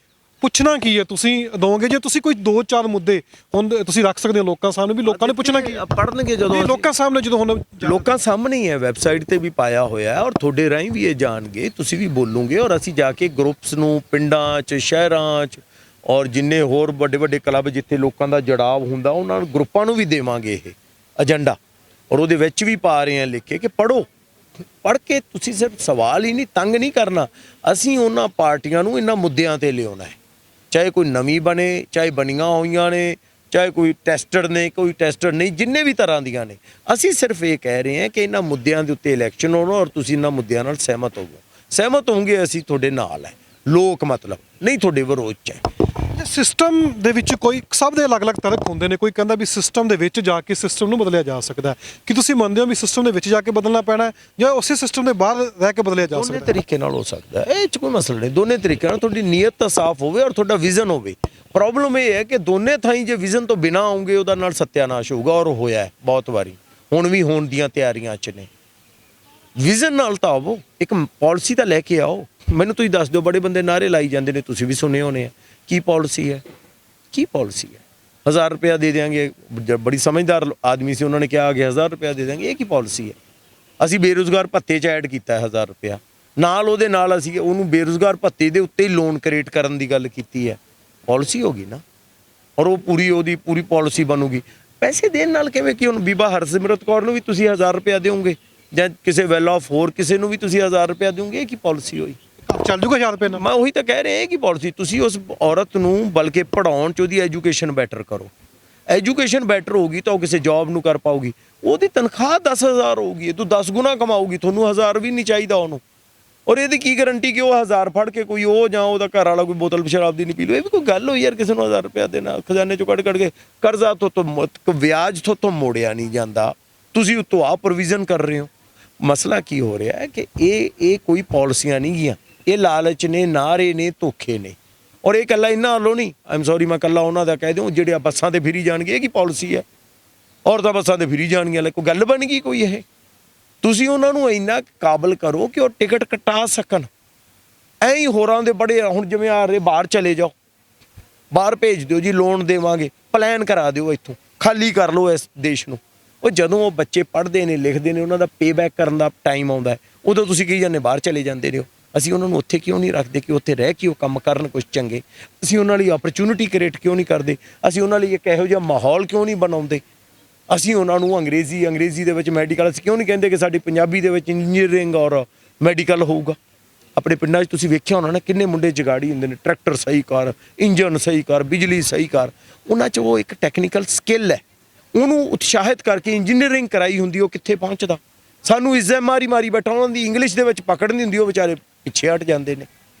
ਪੁੱਛਣਾ ਕੀ ਹੈ ਤੁਸੀਂ ਦੋਗੇ? ਜੇ ਤੁਸੀਂ ਕੋਈ 2-4 ਮੁੱਦੇ ਹੁਣ ਤੁਸੀਂ ਰੱਖ ਸਕਦੇ ਹੋ ਲੋਕਾਂ ਸਾਹਮਣੇ, ਵੀ ਲੋਕਾਂ ਨੇ ਪੁੱਛਣਾ ਕੀ? ਪੜ੍ਹਨਗੇ ਜਦੋਂ ਲੋਕਾਂ ਸਾਹਮਣੇ, ਜਦੋਂ ਹੁਣ ਲੋਕਾਂ ਸਾਹਮਣੇ ਹੀ ਹੈ, ਵੈਬਸਾਈਟ ਤੇ ਵੀ ਪਾਇਆ ਹੋਇਆ ਹੈ, ਔਰ ਤੁਹਾਡੇ ਰਾਹੀਂ ਵੀ ਇਹ ਜਾਣਗੇ, ਤੁਸੀਂ ਵੀ ਬੋਲੋਗੇ, ਔਰ ਅਸੀਂ ਜਾ ਕੇ ਗਰੁੱਪਸ ਨੂੰ ਪਿੰਡਾਂ 'ਚ, ਸ਼ਹਿਰਾਂ 'ਚ, ਔਰ ਜਿੰਨੇ ਹੋਰ ਵੱਡੇ ਵੱਡੇ ਕਲੱਬ ਜਿੱਥੇ ਲੋਕਾਂ ਦਾ ਜੜਾਵ ਹੁੰਦਾ, ਉਹਨਾਂ ਨੂੰ ਗਰੁੱਪਾਂ ਨੂੰ ਵੀ ਦੇਵਾਂਗੇ ਇਹ ਏਜੰਡਾ। ਔਰ ਉਹਦੇ ਵਿੱਚ ਵੀ ਪਾ ਰਹੇ ਹਾਂ ਲਿਖ ਕੇ ਕਿ ਪੜ੍ਹੋ। ਪੜ੍ਹ ਕੇ ਤੁਸੀਂ ਸਿਰਫ ਸਵਾਲ ਹੀ ਨਹੀਂ, ਤੰਗ ਨਹੀਂ ਕਰਨਾ। ਅਸੀਂ ਉਹਨਾਂ ਪਾਰਟੀਆਂ ਨੂੰ ਇਹਨਾਂ ਮੁੱਦਿਆਂ ਤੇ ਲਿਆਉਣਾ ਹੈ, ਚਾਹੇ ਕੋਈ ਨਵੀਂ ਬਣੇ, ਚਾਹੇ ਬਣੀਆਂ ਹੋਈਆਂ ਨੇ, ਚਾਹੇ ਕੋਈ ਟੈਸਟਡ ਨੇ, ਕੋਈ ਟੈਸਟਡ ਨਹੀਂ, ਜਿੰਨੇ ਵੀ ਤਰ੍ਹਾਂ ਦੀਆਂ ਨੇ। ਅਸੀਂ ਸਿਰਫ ਇਹ ਕਹਿ ਰਹੇ ਹਾਂ ਕਿ ਇਹਨਾਂ ਮੁੱਦਿਆਂ ਦੇ ਉੱਤੇ ਇਲੈਕਸ਼ਨ ਹੋਣਾ, ਔਰ ਤੁਸੀਂ ਇਹਨਾਂ ਮੁੱਦਿਆਂ ਨਾਲ ਸਹਿਮਤ ਹੋਵੋ। ਸਹਿਮਤ ਹੋਵੋਗੇ ਅਸੀਂ ਤੁਹਾਡੇ ਨਾਲ ਹੈ, ਲੋਕ ਮਤਲਬ ਨਹੀਂ ਤੁਹਾਡੇ ਵਿਰੋਧ 'ਚ ਹੈ। ਸਿਸਟਮ ਦੇ ਵਿੱਚ ਕੋਈ ਸਭ ਦੇ ਅਲੱਗ-ਅਲੱਗ ਤਰਕ ਹੁੰਦੇ ਨੇ। ਕੋਈ ਕਹਿੰਦਾ ਵੀ ਸਿਸਟਮ ਦੇ ਵਿੱਚ ਜਾ ਕੇ ਸਿਸਟਮ ਨੂੰ ਬਦਲਿਆ ਜਾ ਸਕਦਾ ਹੈ। ਕਿ ਤੁਸੀਂ ਮੰਨਦੇ ਹੋ ਵੀ ਸਿਸਟਮ ਦੇ ਵਿੱਚ ਜਾ ਕੇ ਬਦਲਣਾ ਪੈਣਾ ਹੈ ਜਾਂ ਉਸੇ ਸਿਸਟਮ ਦੇ ਬਾਹਰ ਰਹਿ ਕੇ ਬਦਲਿਆ ਜਾ ਸਕਦਾ ਹੈ? ਦੋਨੇ ਤਰੀਕੇ ਨਾਲ ਹੋ ਸਕਦਾ ਹੈ, ਇਹ 'ਚ ਕੋਈ ਮਸਲਾ ਨਹੀਂ। ਦੋਨੇ ਤਰੀਕੇ ਨਾਲ ਤੁਹਾਡੀ ਨੀਅਤ ਤਾਂ ਸਾਫ਼ ਹੋਵੇ ਔਰ ਤੁਹਾਡਾ ਵਿਜ਼ਨ ਹੋਵੇ। ਪ੍ਰੋਬਲਮ ਇਹ ਹੈ ਕਿ ਦੋਨੇ ਥਾਈਂ ਜੇ ਵਿਜ਼ਨ ਤੋਂ ਬਿਨਾਂ ਆਉਂਗੇ, ਉਹਦਾ ਨਾਲ ਸੱਤਿਆਨਾਸ਼ ਹੋਊਗਾ, ਔਰ ਹੋਇਆ ਹੈ ਬਹੁਤ ਵਾਰੀ, ਹੁਣ ਵੀ ਹੋਣ ਦੀਆਂ ਤਿਆਰੀਆਂ 'ਚ ਨੇ। ਵਿਜ਼ਨ ਨਾਲ ਤਾਂ ਆਵੋ, ਇੱਕ ਪਾਲਿਸੀ ਤਾਂ ਲੈ ਕੇ ਆਓ। ਮੈਨੂੰ ਤੁਸੀਂ ਦੱਸ ਦਿਓ, ਬੜੇ ਬੰਦੇ ਨਾਅਰੇ ਲਾਈ ਜਾਂਦੇ ਨੇ, ਤੁਸੀਂ ਵੀ ਸੁਣੇ ਹੋਣੇ ਆ। ਕੀ ਪਾਲਿਸੀ ਹੈ? ਕੀ ਪਾਲਿਸੀ ਹੈ? 1000 ਰੁਪਇਆ ਦੇ ਦਿਆਂਗੇ। ਬੜੀ ਸਮਝਦਾਰ ਆਦਮੀ ਸੀ, ਉਹਨਾਂ ਨੇ ਕਿਹਾ ਕਿ 1000 ਰੁਪਇਆ ਦੇ ਦਿਆਂਗੇ। ਇਹ ਕੀ ਪਾਲਿਸੀ ਹੈ? ਅਸੀਂ ਬੇਰੁਜ਼ਗਾਰ ਭੱਤੇ 'ਚ ਐਡ ਕੀਤਾ 1000 ਰੁਪਇਆ, ਨਾਲ ਉਹਦੇ ਨਾਲ ਅਸੀਂ ਉਹਨੂੰ ਬੇਰੁਜ਼ਗਾਰ ਭੱਤੇ ਦੇ ਉੱਤੇ ਹੀ ਲੋਨ ਕ੍ਰੀਏਟ ਕਰਨ ਦੀ ਗੱਲ ਕੀਤੀ ਹੈ। ਪਾਲਿਸੀ ਹੋ ਗਈ ਨਾ, ਔਰ ਉਹ ਉਹਦੀ ਪੂਰੀ ਪਾਲਿਸੀ ਬਣੂਗੀ। ਪੈਸੇ ਦੇਣ ਨਾਲ ਕਿਵੇਂ? ਕਿ ਹੁਣ ਬੀਬਾ ਹਰਸਿਮਰਤ ਕੌਰ ਨੂੰ ਵੀ ਤੁਸੀਂ 1000 ਰੁਪਇਆ ਦਿਓਗੇ, ਜਾਂ ਕਿਸੇ ਵੈਲ ਆਫ ਹੋਰ ਕਿਸੇ ਨੂੰ ਵੀ ਤੁਸੀਂ 1000 ਰੁਪਇਆ ਦਿਓਗੇ? ਇਹ ਕੀ ਪਾਲਿਸੀ ਹੋਈ? ਚੱਲ ਜੂਗਾ 1000 ਰੁਪਏ ਨਾਲ? ਮੈਂ ਉਹੀ ਤਾਂ ਕਹਿ ਰਿਹਾ ਕਿ ਪਾਲਿਸੀ ਤੁਸੀਂ ਉਸ ਔਰਤ ਨੂੰ ਬਲਕਿ ਪੜ੍ਹਾਉਣ 'ਚ ਉਹਦੀ ਐਜੂਕੇਸ਼ਨ ਬੈਟਰ ਕਰੋ। ਐਜੂਕੇਸ਼ਨ ਬੈਟਰ ਹੋਊਗੀ ਤਾਂ ਉਹ ਕਿਸੇ ਜੌਬ ਨੂੰ ਕਰ ਪਾਊਗੀ। ਉਹਦੀ ਤਨਖਾਹ 10,000 ਹੋਊਗੀ, ਤੂੰ 10 ਗੁਣਾ ਕਮਾਊਗੀ, ਤੁਹਾਨੂੰ 1000 ਵੀ ਨਹੀਂ ਚਾਹੀਦਾ ਉਹਨੂੰ। ਔਰ ਇਹਦੀ ਕੀ ਗਾਰੰਟੀ ਕਿ ਉਹ 1000 ਫੜ ਕੇ ਕੋਈ ਉਹ ਜਾਂ ਉਹਦਾ ਘਰ ਵਾਲਾ ਕੋਈ ਬੋਤਲ ਸ਼ਰਾਬ ਦੀ ਨਹੀਂ ਪੀ ਲੂ। ਇਹ ਵੀ ਕੋਈ ਗੱਲ ਹੋਈ ਯਾਰ, ਕਿਸੇ ਨੂੰ 1000 ਰੁਪਇਆ ਦੇਣਾ ਖਜ਼ਾਨੇ ਚੋਂ ਕੱਢ ਕੇ ਕਰਜ਼ਾ ਤੋਂ ਵਿਆਜ ਤੋਂ ਮੋੜਿਆ ਨਹੀਂ ਜਾਂਦਾ, ਤੁਸੀਂ ਉੱਤੋਂ ਆਹ ਪ੍ਰੋਵੀਜ਼ਨ ਕਰ ਰਹੇ ਹੋ। ਮਸਲਾ ਕੀ ਹੋ ਰਿਹਾ ਹੈ ਕਿ ਇਹ ਕੋਈ ਪਾਲਿਸੀਆਂ ਨਹੀਂ ਗੀਆਂ, ਇਹ ਲਾਲਚ ਨੇ, ਨਾਅਰੇ ਨੇ, ਧੋਖੇ ਨੇ। ਔਰ ਇਹ ਇਕੱਲਾ ਇਹਨਾਂ ਵੱਲੋਂ ਨਹੀਂ, ਆਈਮ ਸੌਰੀ ਮੈਂ ਇਕੱਲਾ ਉਹਨਾਂ ਦਾ ਕਹਿ ਦਿਓ ਜਿਹੜੇ ਆ ਬੱਸਾਂ ਤੇ ਫਿਰੀ ਜਾਣਗੇ, ਇਹ ਕੀ ਪਾਲਿਸੀ ਹੈ? ਔਰਤਾਂ ਬੱਸਾਂ ਤੇ ਫਿਰੀ ਜਾਣਗੀਆਂ, ਲੈ ਕੋਈ ਗੱਲ ਬਣ ਗਈ ਕੋਈ? ਇਹ ਤੁਸੀਂ ਉਹਨਾਂ ਨੂੰ ਇੰਨਾ ਕਾਬਲ ਕਰੋ ਕਿ ਉਹ ਟਿਕਟ ਕਟਾ ਸਕਣ। ਐਂ ਹੀ ਹੋਰਾਂ ਦੇ ਬੜੇ ਹੁਣ ਜਿਵੇਂ ਆ ਰਹੇ ਬਾਹਰ ਚਲੇ ਜਾਓ, ਬਾਹਰ ਭੇਜ ਦਿਓ ਜੀ, ਲੋਨ ਦੇਵਾਂਗੇ, ਪਲਾਨ ਕਰਾ ਦਿਓ, ਇੱਥੋਂ ਖਾਲੀ ਕਰ ਲਓ ਇਸ ਦੇਸ਼ ਨੂੰ। ਉਹ ਜਦੋਂ ਉਹ ਬੱਚੇ ਪੜ੍ਹਦੇ ਨੇ, ਲਿਖਦੇ ਨੇ, ਉਹਨਾਂ ਦਾ ਪੇਬੈਕ ਕਰਨ ਦਾ ਟਾਈਮ ਆਉਂਦਾ, ਉਦੋਂ ਤੁਸੀਂ ਕਹੀ ਜਾਂਦੇ ਬਾਹਰ ਚਲੇ ਜਾਂਦੇ ਨੇ। ਅਸੀਂ ਉਹਨਾਂ ਨੂੰ ਉੱਥੇ ਕਿਉਂ ਨਹੀਂ ਰੱਖਦੇ ਕਿ ਉੱਥੇ ਰਹਿ ਕੇ ਉਹ ਕੰਮ ਕਰਨ ਕੁਛ ਚੰਗੇ? ਅਸੀਂ ਉਹਨਾਂ ਲਈ ਓਪਰਚੁਨਿਟੀ ਕ੍ਰੀਏਟ ਕਿਉਂ ਨਹੀਂ ਕਰਦੇ? ਅਸੀਂ ਉਹਨਾਂ ਲਈ ਇੱਕ ਇਹੋ ਜਿਹਾ ਮਾਹੌਲ ਕਿਉਂ ਨਹੀਂ ਬਣਾਉਂਦੇ? ਅਸੀਂ ਉਹਨਾਂ ਨੂੰ ਅੰਗਰੇਜ਼ੀ ਦੇ ਵਿੱਚ ਮੈਡੀਕਲ, ਅਸੀਂ ਕਿਉਂ ਨਹੀਂ ਕਹਿੰਦੇ ਕਿ ਸਾਡੀ ਪੰਜਾਬੀ ਦੇ ਵਿੱਚ ਇੰਜੀਨੀਅਰਿੰਗ ਔਰ ਮੈਡੀਕਲ ਹੋਊਗਾ? ਆਪਣੇ ਪਿੰਡਾਂ 'ਚ ਤੁਸੀਂ ਵੇਖਿਆ ਹੋਣਾ ਨਾ, ਕਿੰਨੇ ਮੁੰਡੇ ਜਗਾੜੀ ਹੁੰਦੇ ਨੇ, ਟਰੈਕਟਰ ਸਹੀ ਕਰ, ਇੰਜਨ ਸਹੀ ਕਰ, ਬਿਜਲੀ ਸਹੀ ਕਰ। ਉਹਨਾਂ 'ਚ ਉਹ ਇੱਕ ਟੈਕਨੀਕਲ ਸਕਿੱਲ ਹੈ, ਉਹਨੂੰ ਉਤਸ਼ਾਹਿਤ ਕਰਕੇ ਇੰਜੀਨੀਅਰਿੰਗ ਕਰਾਈ ਹੁੰਦੀ, ਉਹ ਕਿੱਥੇ ਪਹੁੰਚਦਾ? ਸਾਨੂੰ ਇੱਜ਼ਤ ਮਾਰੀ ਬੈਠਾ, ਉਹਨਾਂ ਦੀ ਇੰਗਲਿਸ਼ ਦੇ ਵਿੱਚ ਪਕੜ ਨਹੀਂ ਹੁੰਦੀ, ਉਹ ਵਿਚਾਰੇ ਪਿੱਛੇ ਹਟ ਜਾਂਦੇ ਨੇ।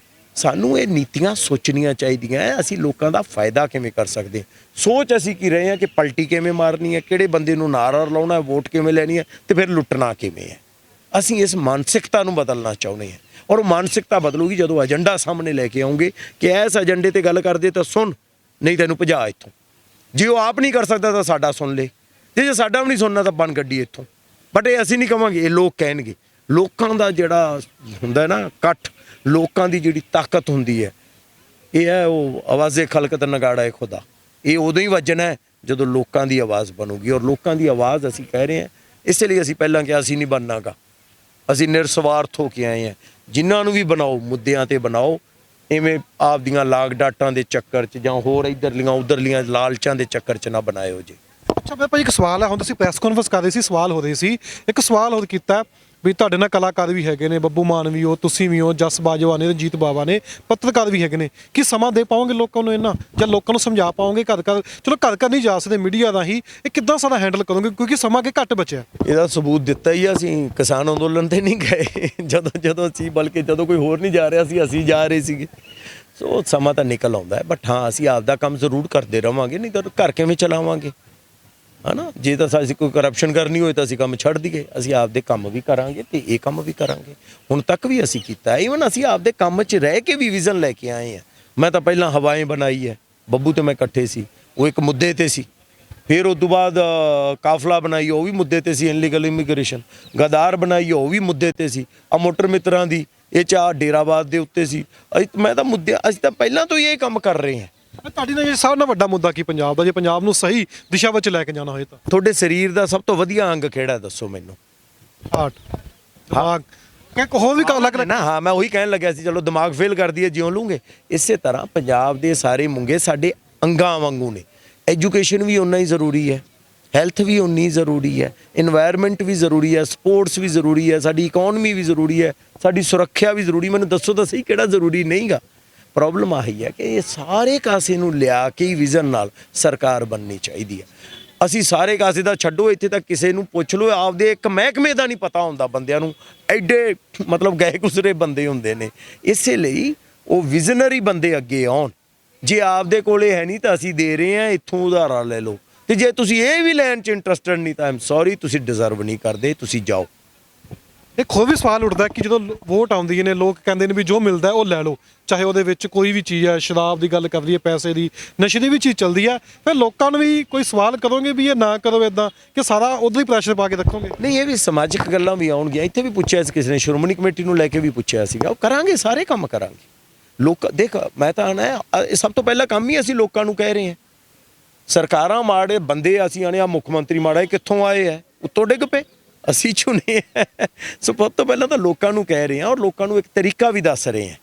ਸਾਨੂੰ ਇਹ ਨੀਤੀਆਂ ਸੋਚਣੀਆਂ ਚਾਹੀਦੀਆਂ, ਅਸੀਂ ਲੋਕਾਂ ਦਾ ਫਾਇਦਾ ਕਿਵੇਂ ਕਰ ਸਕਦੇ ਹਾਂ। ਸੋਚ ਅਸੀਂ ਕੀ ਰਹੇ ਹਾਂ ਕਿ ਪਲਟੀ ਕਿਵੇਂ ਮਾਰਨੀ ਹੈ, ਕਿਹੜੇ ਬੰਦੇ ਨੂੰ ਨਾਅਰਾ ਲਾਉਣਾ ਹੈ, ਵੋਟ ਕਿਵੇਂ ਲੈਣੀ ਹੈ, ਤੇ ਫਿਰ ਲੁੱਟਣਾ ਕਿਵੇਂ ਹੈ। ਅਸੀਂ ਇਸ ਮਾਨਸਿਕਤਾ ਨੂੰ ਬਦਲਣਾ ਚਾਹੁੰਦੇ ਹਾਂ, ਔਰ ਉਹ ਮਾਨਸਿਕਤਾ ਬਦਲੂਗੀ ਜਦੋਂ ਏਜੰਡਾ ਸਾਹਮਣੇ ਲੈ ਕੇ ਆਉਂਗੇ ਕਿ ਇਸ ਏਜੰਡੇ ਤੇ ਗੱਲ ਕਰਦੇ ਤਾਂ ਸੁਣ, ਨਹੀਂ ਤੈਨੂੰ ਭਜਾ ਇੱਥੋਂ। ਜੇ ਉਹ ਆਪ ਨਹੀਂ ਕਰ ਸਕਦਾ ਤਾਂ ਸਾਡਾ ਸੁਣ ਲੈ, ਤੇ ਜੇ ਸਾਡਾ ਵੀ ਨਹੀਂ ਸੁਣਨਾ ਤਾਂ ਬਣ ਗੱਡੀ ਇੱਥੋਂ। ਬਟ ਇਹ ਅਸੀਂ ਨਹੀਂ ਕਹਾਂਗੇ, ਇਹ ਲੋਕ ਕਹਿਣਗੇ। ਲੋਕਾਂ ਦਾ ਜਿਹੜਾ ਹੁੰਦਾ ਨਾ ਇਕੱਠ, ਲੋਕਾਂ ਦੀ ਜਿਹੜੀ ਤਾਕਤ ਹੁੰਦੀ ਹੈ, ਇਹ ਹੈ ਉਹ ਆਵਾਜ਼ੇ ਖਲਕਤ ਨਗਾੜਾ ਹੈ ਖੁਦਾ। ਇਹ ਉਦੋਂ ਹੀ ਵੱਜਣਾ ਹੈ ਜਦੋਂ ਲੋਕਾਂ ਦੀ ਆਵਾਜ਼ ਬਣੂਗੀ, ਔਰ ਲੋਕਾਂ ਦੀ ਆਵਾਜ਼ ਅਸੀਂ ਕਹਿ ਰਹੇ ਹਾਂ। ਇਸ ਲਈ ਅਸੀਂ ਪਹਿਲਾਂ ਕਿਹਾ ਅਸੀਂ ਨਹੀਂ ਬਣਨਾਗਾ, ਅਸੀਂ ਨਿਰਸਵਾਰਥ ਹੋ ਕੇ ਆਏ ਹਾਂ। ਜਿਨ੍ਹਾਂ ਨੂੰ ਵੀ ਬਣਾਓ, ਮੁੱਦਿਆਂ ਤੇ ਬਣਾਓ, ਇਵੇਂ ਆਪਦੀਆਂ ਲਾਗ ਡਾਟਾਂ ਦੇ ਚੱਕਰ 'ਚ ਜਾਂ ਹੋਰ ਇੱਧਰਲੀਆਂ ਉੱਧਰਲੀਆਂ ਲਾਲਚਾਂ ਦੇ ਚੱਕਰ 'ਚ ਨਾ ਬਣਾਇਓ ਜੀ। ਅੱਛਾ ਮੈਂ ਭਾਈ ਇੱਕ ਸਵਾਲ ਹੈ, ਹੁਣ ਤੁਸੀਂ ਪ੍ਰੈਸ ਕਾਨਫਰੰਸ ਕਰ ਰਹੇ ਸੀ, ਸਵਾਲ ਹੋ ਰਹੇ ਸੀ, ਇੱਕ ਸਵਾਲ ਹੋਰ ਕੀਤਾ ਵੀ ਤੁਹਾਡੇ ਨਾਲ ਕਲਾਕਾਰ ਵੀ ਹੈਗੇ ਨੇ, ਬੱਬੂ ਮਾਨ ਵੀ ਹੋ, ਤੁਸੀਂ ਵੀ ਹੋ, ਜਸ ਬਾਜਵਾ ਨੇ, ਰਣਜੀਤ ਬਾਵਾ ਨੇ, ਪੱਤਰਕਾਰ ਵੀ ਹੈਗੇ ਨੇ, ਕੀ ਸਮਾਂ ਦੇ ਪਾਓਗੇ ਲੋਕਾਂ ਨੂੰ ਇਹਨਾਂ, ਜਾਂ ਲੋਕਾਂ ਨੂੰ ਸਮਝਾ ਪਾਓਗੇ ਘਰ ਚਲੋ ਘਰ ਨਹੀਂ ਜਾ ਸਕਦੇ ਮੀਡੀਆ ਦਾ ਹੀ, ਇਹ ਕਿੱਦਾਂ ਸਾਰਾ ਹੈਂਡਲ ਕਰੋਗੇ ਕਿਉਂਕਿ ਸਮਾਂ ਕਿ ਘੱਟ ਬਚਿਆ? ਇਹਦਾ ਸਬੂਤ ਦਿੱਤਾ ਹੀ, ਅਸੀਂ ਕਿਸਾਨ ਅੰਦੋਲਨ ਤੇ ਨਹੀਂ ਗਏ ਜਦੋਂ ਅਸੀਂ, ਬਲਕਿ ਜਦੋਂ ਕੋਈ ਹੋਰ ਨਹੀਂ ਜਾ ਰਿਹਾ ਸੀ, ਅਸੀਂ ਜਾ ਰਹੇ ਸੀਗੇ। ਸੋ ਸਮਾਂ ਤਾਂ ਨਿਕਲ ਆਉਂਦਾ ਹੈ, ਬਟ ਹਾਂ ਅਸੀਂ ਆਪਦਾ ਕੰਮ ਜ਼ਰੂਰ ਕਰਦੇ ਰਵਾਂਗੇ, ਨਹੀਂ ਤਾਂ ਘਰ ਕਿਵੇਂ ਚਲਾਵਾਂਗੇ, ਹੈ ਨਾ? ਜੇ ਤਾਂ ਅਸੀਂ ਕੋਈ ਕਰਪਸ਼ਨ ਕਰਨੀ ਹੋਏ ਤਾਂ ਅਸੀਂ ਕੰਮ ਛੱਡ ਦਈਏ, ਅਸੀਂ ਆਪਦੇ ਕੰਮ ਵੀ ਕਰਾਂਗੇ ਤੇ ਇਹ ਕੰਮ ਵੀ ਕਰਾਂਗੇ। ਹੁਣ ਤੱਕ ਵੀ ਅਸੀਂ ਕੀਤਾ, ਈਵਨ ਅਸੀਂ ਆਪਦੇ ਕੰਮ 'ਚ ਰਹਿ ਕੇ ਵੀ ਵਿਜ਼ਨ ਲੈ ਕੇ ਆਏ ਹਾਂ। ਮੈਂ ਤਾਂ ਪਹਿਲਾਂ ਹਵਾएं ਬਣਾਈ ਹੈ, ਬੱਬੂ ਤੇ ਮੈਂ ਇਕੱਠੇ ਸੀ, ਉਹ ਇੱਕ ਮੁੱਦੇ ਤੇ ਸੀ। ਫਿਰ ਉਸ ਤੋਂ ਬਾਅਦ ਕਾਫਲਾ ਬਣਾਈ, ਉਹ ਵੀ ਮੁੱਦੇ ਤੇ ਸੀ, ਇਨਲੀਗਲ ਇਮੀਗ੍ਰੇਸ਼ਨ। ਗਦਾਰ ਬਣਾਈ, ਉਹ ਵੀ ਮੁੱਦੇ ਤੇ ਸੀ। ਆ ਮੋਟਰ ਮਿੱਤਰਾਂ ਦੀ, ਇਹ 'ਚ ਡੇਰਾਬਾਦ ਦੇ ਉੱਤੇ ਸੀ। ਮੈਂ ਤਾਂ ਅਸੀਂ ਤਾਂ ਪਹਿਲਾਂ ਤੋਂ ਹੀ ਇਹ ਕੰਮ ਕਰ ਰਹੇ ਹਾਂ। ਤੁਹਾਡੀ ਨਾਲ ਇਹ ਸਭ ਨਾਲ ਵੱਡਾ ਮੁੱਦਾ ਕੀ ਪੰਜਾਬ ਦਾ, ਜੇ ਪੰਜਾਬ ਨੂੰ ਸਹੀ ਦਿਸ਼ਾ ਵਿੱਚ ਲੈ ਕੇ ਜਾਣਾ ਹੋਏ ਤਾਂ? ਤੁਹਾਡੇ ਸਰੀਰ ਦਾ ਸਭ ਤੋਂ ਵਧੀਆ ਅੰਗ ਕਿਹੜਾ, ਦੱਸੋ ਮੈਨੂੰ? ਹਾਰਟ, ਦਿਮਾਗ, ਕਿ ਹੋਰ ਵੀ ਅਲੱਗ ਨਾ? ਹਾਂ, ਮੈਂ ਉਹੀ ਕਹਿਣ ਲੱਗਿਆ ਸੀ, ਚਲੋ ਦਿਮਾਗ ਫੇਲ ਕਰ ਦਈਏ, ਜਿਉਂ ਲੂੰਗੇ। ਇਸੇ ਤਰ੍ਹਾਂ ਪੰਜਾਬ ਦੇ ਸਾਰੇ ਮੁੰਗੇ ਸਾਡੇ ਅੰਗਾਂ ਵਾਂਗੂ ਨੇ। ਐਜੂਕੇਸ਼ਨ ਵੀ ਓਨਾ ਹੀ ਜ਼ਰੂਰੀ ਹੈ, ਹੈਲਥ ਵੀ ਓਨੀ ਜ਼ਰੂਰੀ ਹੈ, ਇਨਵਾਇਰਨਮੈਂਟ ਵੀ ਜ਼ਰੂਰੀ ਹੈ, ਸਪੋਰਟਸ ਵੀ ਜ਼ਰੂਰੀ ਹੈ, ਸਾਡੀ ਇਕਨੋਮੀ ਵੀ ਜ਼ਰੂਰੀ ਹੈ, ਸਾਡੀ ਸੁਰੱਖਿਆ ਵੀ ਜ਼ਰੂਰੀ। ਮੈਨੂੰ ਦੱਸੋ ਤਾਂ ਸਹੀ ਕਿਹੜਾ ਜ਼ਰੂਰੀ ਨਹੀਂਗਾ? ਪ੍ਰੋਬਲਮ ਆਹੀ ਹੈ ਕਿ ਇਹ ਸਾਰੇ ਕਾਸੇ ਨੂੰ ਲਿਆ ਕੇ ਹੀ ਵਿਜ਼ਨ ਨਾਲ ਸਰਕਾਰ ਬਣਨੀ ਚਾਹੀਦੀ ਹੈ। ਅਸੀਂ ਸਾਰੇ ਕਾਸੇ ਦਾ ਛੱਡੋ, ਇੱਥੇ ਤੱਕ ਕਿਸੇ ਨੂੰ ਪੁੱਛ ਲਓ, ਆਪਦੇ ਇੱਕ ਮਹਿਕਮੇ ਦਾ ਨਹੀਂ ਪਤਾ ਹੁੰਦਾ ਬੰਦਿਆਂ ਨੂੰ, ਐਡੇ ਮਤਲਬ ਗਏ ਗੁਜ਼ਰੇ ਬੰਦੇ ਹੁੰਦੇ ਨੇ। ਇਸੇ ਲਈ ਉਹ ਵਿਜ਼ਨਰੀ ਬੰਦੇ ਅੱਗੇ ਆਉਣ। ਜੇ ਆਪਦੇ ਕੋਲੇ ਹੈ ਨਹੀਂ ਤਾਂ ਅਸੀਂ ਦੇ ਰਹੇ ਹਾਂ, ਇੱਥੋਂ ਉਧਾਰਾ ਲੈ ਲਓ। ਤੇ ਜੇ ਤੁਸੀਂ ਇਹ ਵੀ ਲੈਣ 'ਚ ਇੰਟਰਸਟਡ ਨਹੀਂ ਤਾਂ ਆਈ ਐਮ ਸੌਰੀ, ਤੁਸੀਂ ਡਿਜ਼ਰਵ ਨਹੀਂ ਕਰਦੇ, ਤੁਸੀਂ ਜਾਓ। ਇੱਕ ਹੋਰ ਵੀ ਸਵਾਲ ਉੱਠਦਾ ਕਿ ਜਦੋਂ ਵੋਟ ਆਉਂਦੀ ਨੇ, ਲੋਕ ਕਹਿੰਦੇ ਨੇ ਵੀ ਜੋ ਮਿਲਦਾ ਉਹ ਲੈ ਲਓ, ਚਾਹੇ ਉਹਦੇ ਵਿੱਚ ਕੋਈ ਵੀ ਚੀਜ਼ ਹੈ, ਸ਼ਰਾਬ ਦੀ ਗੱਲ ਕਰ ਲਈਏ, ਪੈਸੇ ਦੀ, ਨਸ਼ੇ ਦੀ ਵੀ ਚੀਜ਼ ਚੱਲਦੀ ਹੈ। ਫਿਰ ਲੋਕਾਂ ਨੂੰ ਵੀ ਕੋਈ ਸਵਾਲ ਕਰੋਗੇ ਵੀ ਇਹ ਨਾ ਕਰੋ ਇੱਦਾਂ, ਕਿ ਸਾਰਾ ਉਧਰ ਹੀ ਪ੍ਰੈਸ਼ਰ ਪਾ ਕੇ ਰੱਖੋਗੇ? ਨਹੀਂ, ਇਹ ਵੀ ਸਮਾਜਿਕ ਗੱਲਾਂ ਵੀ ਆਉਣਗੀਆਂ। ਇੱਥੇ ਵੀ ਪੁੱਛਿਆ ਸੀ ਕਿਸੇ ਨੇ, ਸ਼੍ਰੋਮਣੀ ਕਮੇਟੀ ਨੂੰ ਲੈ ਕੇ ਵੀ ਪੁੱਛਿਆ ਸੀਗਾ। ਉਹ ਕਰਾਂਗੇ, ਸਾਰੇ ਕੰਮ ਕਰਾਂਗੇ। ਲੋਕ ਦੇਖ, ਮੈਂ ਤਾਂ ਆਣਾ ਸਭ ਤੋਂ ਪਹਿਲਾਂ ਕੰਮ ਹੀ ਅਸੀਂ ਲੋਕਾਂ ਨੂੰ ਕਹਿ ਰਹੇ ਹਾਂ। ਸਰਕਾਰਾਂ ਮਾੜੇ ਬੰਦੇ ਅਸੀਂ ਆਣੇ, ਆ ਮੁੱਖ ਮੰਤਰੀ ਮਾੜਾ, ਇਹ ਕਿੱਥੋਂ ਆਏ ਹੈ? ਉੱਤੋਂ ਡਿੱਗ ਪਏ, ਅਸੀਂ ਚੁਣੇ। ਸੋ ਸਭ ਤੋਂ ਪਹਿਲਾਂ ਤਾਂ ਲੋਕਾਂ ਨੂੰ ਕਹਿ ਰਹੇ ਹਾਂ, ਔਰ ਲੋਕਾਂ ਨੂੰ ਇੱਕ ਤਰੀਕਾ ਵੀ ਦੱਸ ਰਹੇ ਹਾਂ।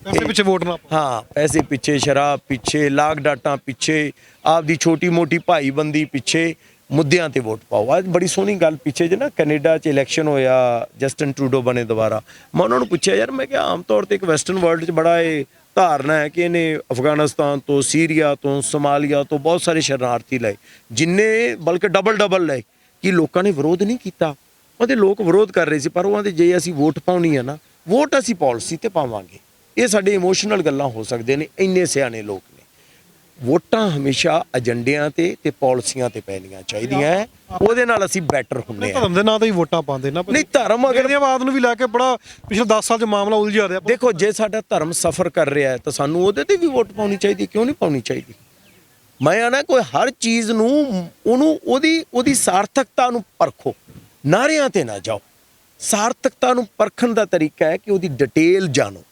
ਪੈਸੇ ਪਿੱਛੇ ਵੋਟ ਨਾ ਪਾਓ। ਹਾਂ, ਪੈਸੇ ਪਿੱਛੇ, ਸ਼ਰਾਬ ਪਿੱਛੇ, ਲਾਗ ਡਾਟਾਂ ਪਿੱਛੇ, ਆਪਦੀ ਛੋਟੀ ਮੋਟੀ ਭਾਈਬੰਦੀ ਪਿੱਛੇ ਮੁੱਦਿਆਂ ਤੇ ਵੋਟ ਪਾਓ। ਅੱਜ ਬੜੀ ਸੋਹਣੀ ਗੱਲ ਪਿੱਛੇ ਜੇ ਨਾ ਕੈਨੇਡਾ 'ਚ ਇਲੈਕਸ਼ਨ ਹੋਇਆ, ਜਸਟਨ ਟਰੂਡੋ ਬਣੇ ਦੁਬਾਰਾ। ਮੈਂ ਉਹਨਾਂ ਨੂੰ ਪੁੱਛਿਆ ਯਾਰ, ਮੈਂ ਕਿਹਾ ਆਮ ਤੌਰ ਤੇ ਇੱਕ ਵੈਸਟਰਨ ਵਰਲਡ 'ਚ ਬੜਾ ਇਹ ਧਾਰਨਾ ਹੈ ਕਿ ਇਹਨੇ ਅਫਗਾਨਿਸਤਾਨ ਤੋਂ, ਸੀਰੀਆ ਤੋਂ, ਸੋਮਾਲੀਆ ਤੋਂ ਬਹੁਤ ਸਾਰੇ ਸ਼ਰਨਾਰਥੀ ਲਏ, ਜਿੰਨੇ ਬਲਕਿ ਡਬਲ ਲਏ, ਕਿ ਲੋਕਾਂ ਨੇ ਵਿਰੋਧ ਨਹੀਂ ਕੀਤਾ। ਉਹਦੇ ਲੋਕ ਵਿਰੋਧ ਕਰ ਰਹੇ ਸੀ, ਪਰ ਉਹਨਾਂ ਦੇ ਜੇ ਅਸੀਂ ਵੋਟ ਪਾਉਣੀ ਹੈ ਨਾ, ਵੋਟ ਅਸੀਂ ਪਾਲਿਸੀ ਤੇ ਪਾਵਾਂਗੇ। ਇਹ ਸਾਡੇ ਇਮੋਸ਼ਨਲ ਗੱਲਾਂ ਹੋ ਸਕਦੇ ਨੇ, ਇੰਨੇ ਸਿਆਣੇ ਲੋਕ ਨੇ। ਵੋਟਾਂ ਹਮੇਸ਼ਾ ਏਜੰਡਿਆਂ ਤੇ ਪਾਲਿਸੀਆਂ ਤੇ ਪੈਣੀਆਂ ਚਾਹੀਦੀਆਂ, ਉਹਦੇ ਨਾਲ ਅਸੀਂ ਬੈਟਰ ਹੁੰਦੇ ਹਾਂ। ਧਰਮ ਦੇ ਨਾਂ ਤੇ ਹੀ ਵੋਟਾਂ ਪਾਉਂਦੇ ਨਾ। ਨਹੀਂ, ਧਰਮ ਅਗਰ ਆਬਾਦ ਨੂੰ ਵੀ ਲੈ ਕੇ ਬੜਾ ਪਿਛਲੇ 10 ਸਾਲ 'ਚ ਮਾਮਲਾ ਉਲਝਿਆ ਰਿਹਾ। ਦੇਖੋ, ਜੇ ਸਾਡਾ ਧਰਮ ਸਫਰ ਕਰ ਰਿਹਾ ਹੈ ਤਾਂ ਸਾਨੂੰ ਉਹਦੇ ਤੇ ਵੀ ਵੋਟ ਪਾਉਣੀ ਚਾਹੀਦੀ, ਕਿਉਂ ਨਹੀਂ ਪਾਉਣੀ ਚਾਹੀਦੀ? ਮੈਂ ਆਣਾ ਕੋਈ ਹਰ ਚੀਜ਼ ਨੂੰ ਉਹਦੀ ਸਾਰਥਕਤਾ ਨੂੰ ਪਰਖੋ, ਨਾਰਿਆਂ ਤੇ ਨਾ ਜਾਓ। ਸਾਰਥਕਤਾ ਨੂੰ ਪਰਖਣ ਦਾ ਤਰੀਕਾ ਹੈ ਕਿ ਉਹਦੀ ਡਿਟੇਲ ਜਾਣੋ,